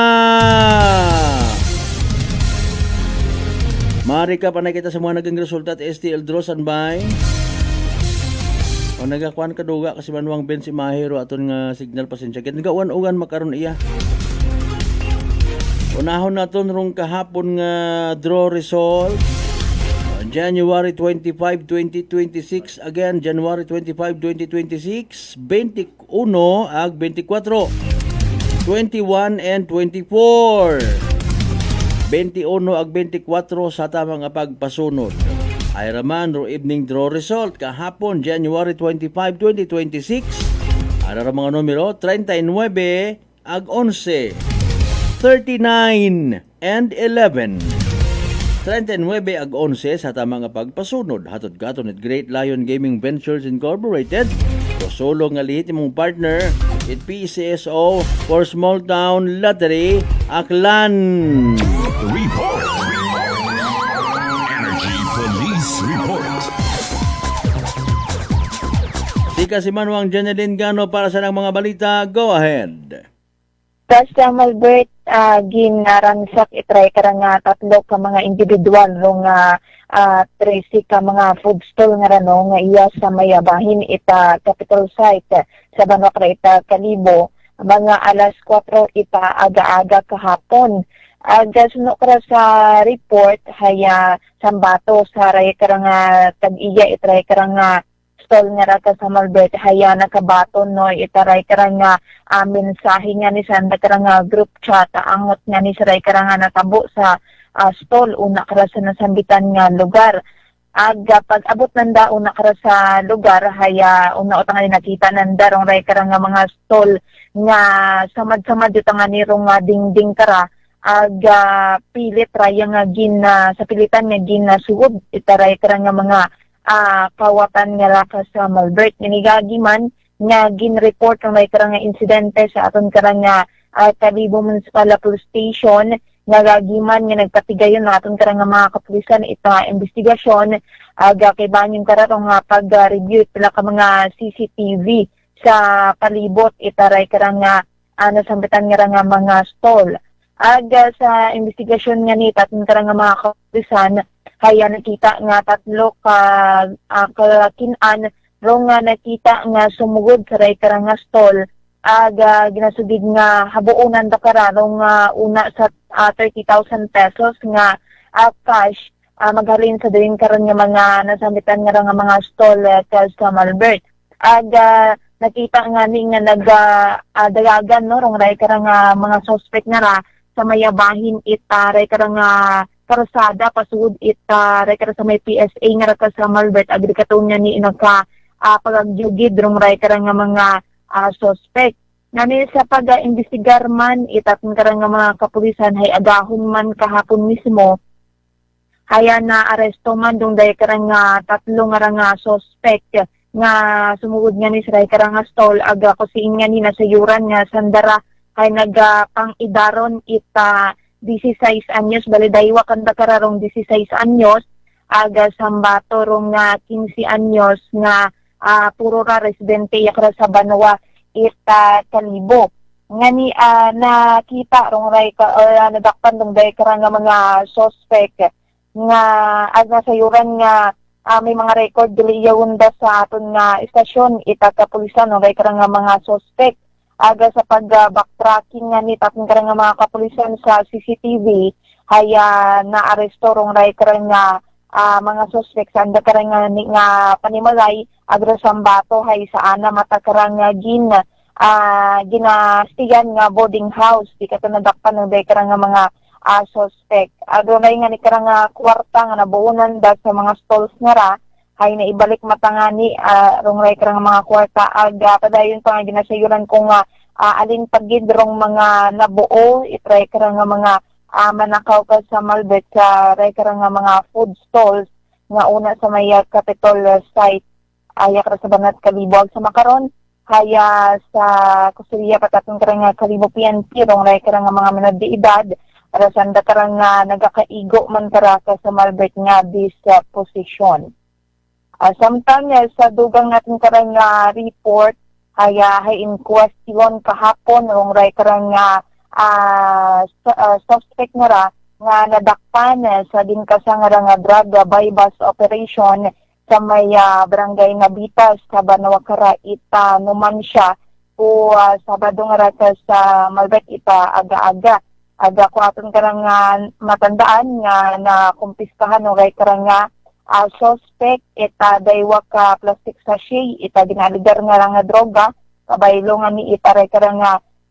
F: Mari ka panay kita sa mga naging resulta at STL Drosan by o nagakuan ka duga kasi manuang Ben si Mahiro aton nga signal pasensya. Kaya nagauan-ugan makaroon iya. Unahon naton rong kahapon nga draw result. January 25, 2026. Again, January 25, 2026. 21 ag 24. 21 and 24. 21 ag 24 sa tamang pagpasunod. Ay raman ro evening draw result kahapon January 25, 2026. Ara ra mga numero 39 ag 11. 39 and 11. 39 ag 11 sa tamang pagpasunod. Hatod katon at Great Lion Gaming Ventures Incorporated. Solo nga lihit imong partner it PCSO for Small Town Lottery Aklan.
N: Report. Energy Police Report.
F: Sika si Manuang Janeline Gano para sa mga balita. Go ahead.
H: Basta Malbert, ginaransak itry ka nga tatlo ka mga individual nga 13 ka mga food stall nga rano nga iya sa mayabahin ita capital site sa Banwakra ita Kalibo mga alas 4 ita aga-aga kahapon Gasuno kara sa report haya sambato sa ray karang tag-iya itray karang stall nga ra ka sa Malbert haya nakabaton no itaray karang mensahe nga ni sanda karang group chat angot nga ni saray karang natabo sa stall una kara sa nasambitan nga lugar. Pag abot nanda una kara sa lugar haya una utang nakita nanda rong ray karang mga stall nga samad-samad utang ni rong dingding kara pilit raya nga sa pilitan nga ginasugod itaray karang mga kawatan nga lakas sa Malbert. Nginigagi man nga gin-report ng may karang insidente sa aton karang Kalibo Municipal Police Station nga gagiman nga nagpatigayon na aton karang mga kapulisan ita investigasyon kay banyong karatong pag-review pila ka mga CCTV sa palibot itaray karang nasambitan nga mga stall. Sa investigasyon nga ni taton karang mga kapulisan haya nakita nga tatlo ka kalakinan rong nga nakita nga sumugod sa ray karang stall ginasugid nga habuonan da kara rong una sa 30,000 pesos nga cash maghalin sa diring karon nga mga nasambitan nga mga stall sa Malbert. Nakita nga ni nga nagdalagan no rong ray karang mga suspect nga ra sa mayabahin itaray karang karasada pasugod itaray karang sa may PSA nga ra sa Malbert agrikaton niya ni inaka pagagyugid rong ray karang mga suspect. Nani sa pag-imbestigar man itatong karang mga kapulisan hay agahon man kahapon mismo haya na aresto man dong day karang tatlo nga suspect nga sumugod nga ni sa karang stall aga kusiin nga ni nasayuran nga sandara ay pang-idaron ita 16 anyos, balidaywa kanda kararong 16 anyos, aga sambato rong 15 anyos nga puro ra residente yakra sa Banwa ita Kalibo. Nga ni nakita rong ray nadakpan dong day karang mga suspect nga aga sayuran nga may mga record dili yawunda sa aton nga istasyon ita kapulisan rong ray karang mga suspect. Aga sa pag-backtracking nga ni tatong karang mga kapulisan sa CCTV haya na-aresto rong ray karang mga suspects anda karang nga panimalay agra sambato hay sa ana mata karang ginastigan nga boarding house di ka nadakpan ng day karang mga suspect. Adunay nga ni karang kwarta nga nabuonan da sa mga stalls nga ra hay na ibalik matangani rong ray karang mga kwarta aga padayon pa nga ginasayuran kung alin pagid rong mga nabuo itray karang mga manakaw ka sa Malbert sa ray karang mga food stalls nga una sa may Capitol site yakra sa Banat Kalibo sa makaron haya sa Kusuria patatong karang Kalibo PNP rong ray karang mga menor de edad para sanda karang nagakaigo man karaka sa Malbert nga disposition. Samtang sa dugang natin karang report haya hay in question kahapon rong ray karang suspect nga ra nga nadakpan sa dingkasang nga drug bypass operation sa may barangay Nabitas sa Banawakara ita Numancia o Sabado nga ra sa Malbert ita aga ko aton karang matandaan nga nakumpiskahan ng ray karang suspect ita daywa ka plastic sachet ita ginaligar nga droga kabaylo nga ni ita ray karang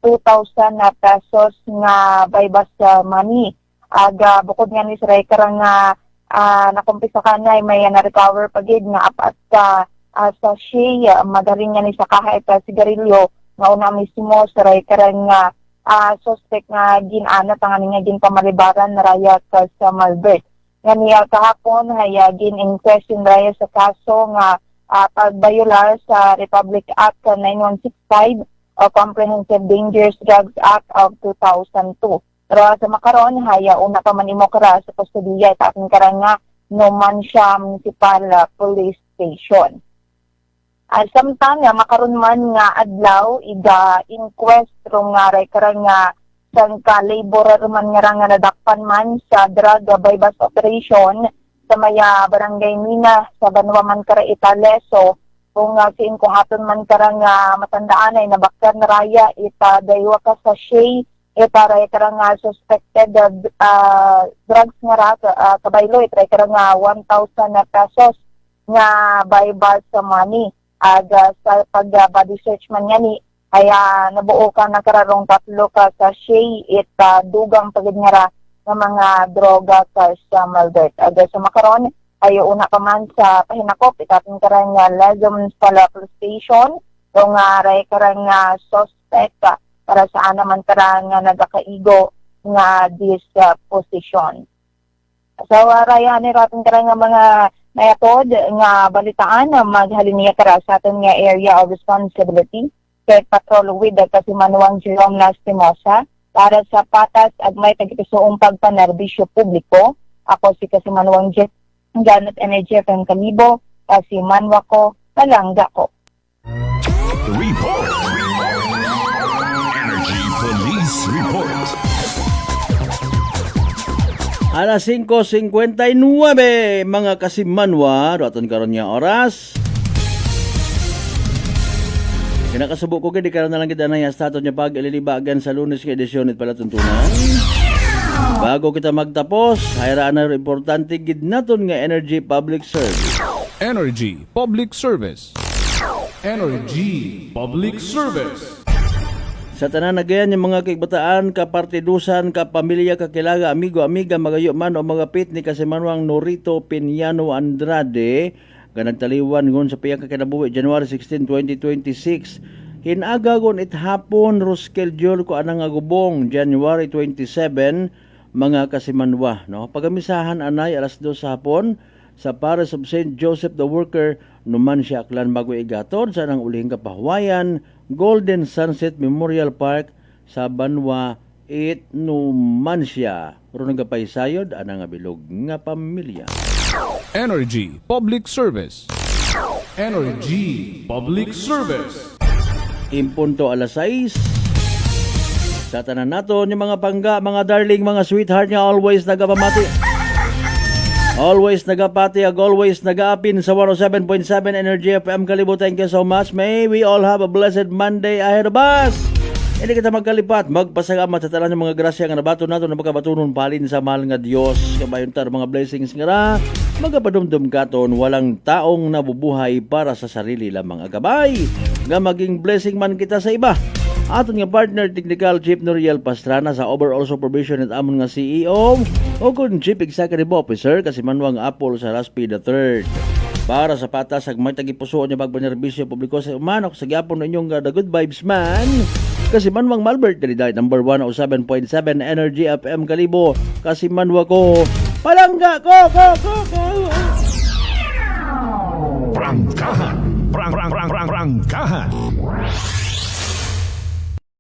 H: 2,000 pesos nga bypass money aga bukod nga ni ray karang nakumpisakan na may na-recover pagid nga apat ka sachet madaling nga ni sa kaha ita sigarilyo nga una mismo sa ray karang suspect nga ginana tangani nga ginpamalibaran na raya ka sa Malbert. Nga niya kahapon hayagin in question raya sa kaso nga pagbayular sa Republic Act 9165 o Comprehensive Dangerous Drugs Act of 2002. Pero sa makaron haya una pa man imo kara sa kustudiya at ating karang Numancia Municipal Police Station. Samtang makaron man nga adlaw iga inquest rong ray karang sang ka-laborer man nga nadakpan man sa drug bypass operation sa maya barangay Mina sa Banwa man kara ita Leso kung aton man karang matandaan ay nabaktan na raya ita daywa ka sachet itaray karang suspected drugs nga ra kabaylo itaray karang 1,000 na pesos nga by sa money sa pag-body search man nga ni kaya nabuo ka na kararong 3 ka sa shay dugang pagid nga ra ng mga droga sa Malbert. Sa makaron ay una pa man sa pahinakop itating karang Legum Stala Police Station kung ray karang suspect para saan naman karang nagakaigo nga disposition. So raya ni rating karang mga mayatod nga balitaan na maghaliniya kara sa aton nga area of responsibility kay Patrol with Kasimanwang Jerome Lastimosa para sa patas at may tagipisuong pagpanerbisyo publiko. Ako si Kasimanwang Janet Energy FM Kalibo, Kasimanwa ko, Palangga ko.
N: Report. Energy Police Report.
F: Alas 5:59 mga kasimanwa, doon karon nga oras. Kinakasubo ko kay di karon na lang kita na sa aton nga pag-ililibagan sa Lunes nga edisyon it pala tuntunan. Bago kita magtapos, hayraan na importante gid naton nga Energy Public Service.
E: Energy Public Service. Energy Public Service.
F: Sa tanan na gayan yung mga kigbataan, kapartidusan, kapamilya, kakilaga, amigo, amiga, magayo man o mga pit ni Kasimanwang Norito Piñano Andrade, ganagtaliwan ngon sa piyang kakinabuhi, January 16, 2026. Hinagagon it hapon, Roskeldiol ko anang agubong, January 27, mga Kasimanwa. No? Pagamisahan anay, alas 2 sa hapon, sa Parish of St. Joseph the Worker, Numancia, Aklan, Bago Igator, sa nang ulihing kapahawayan, Golden Sunset Memorial Park sa Banwa 8 Numancia. Pero nagapaysayod anang abilog nga pamilya.
E: Energy Public Service. Energy Public Service.
F: Impunto alas 6. Sa tanan nato yung mga pangga, mga darling, mga sweetheart nga always nagapamati. Always nagapati, always nagaapin sa 107.7 Energy FM Kalibo. Thank you so much. May we all have a blessed Monday ahead of us. Hindi kita magkalipat, magpasalamat sa talan ng mga grasya nga nabato nato na magkabatunon palin sa mahal nga Dios. Kabayon tar mga blessings nga ra, magapadumdum katon, walang taong nabubuhay para sa sarili lamang agabay. Nga maging blessing man kita sa iba. Aton nga partner Technical Chief Noriel Pastrana sa overall supervision at amon nga CEO o kun Chief Executive Officer Kasimanwang Apple sa Raspi III. Para sa patas ag may tagipusoon niya pagbanerbisyo publiko sa umanok sa gyapon ninyong the good vibes man. Kasimanwang Malbert Daliday number 107.7 Energy FM Kalibo. Kasimanwa ko, Palangga ko.
N: Prangkahan.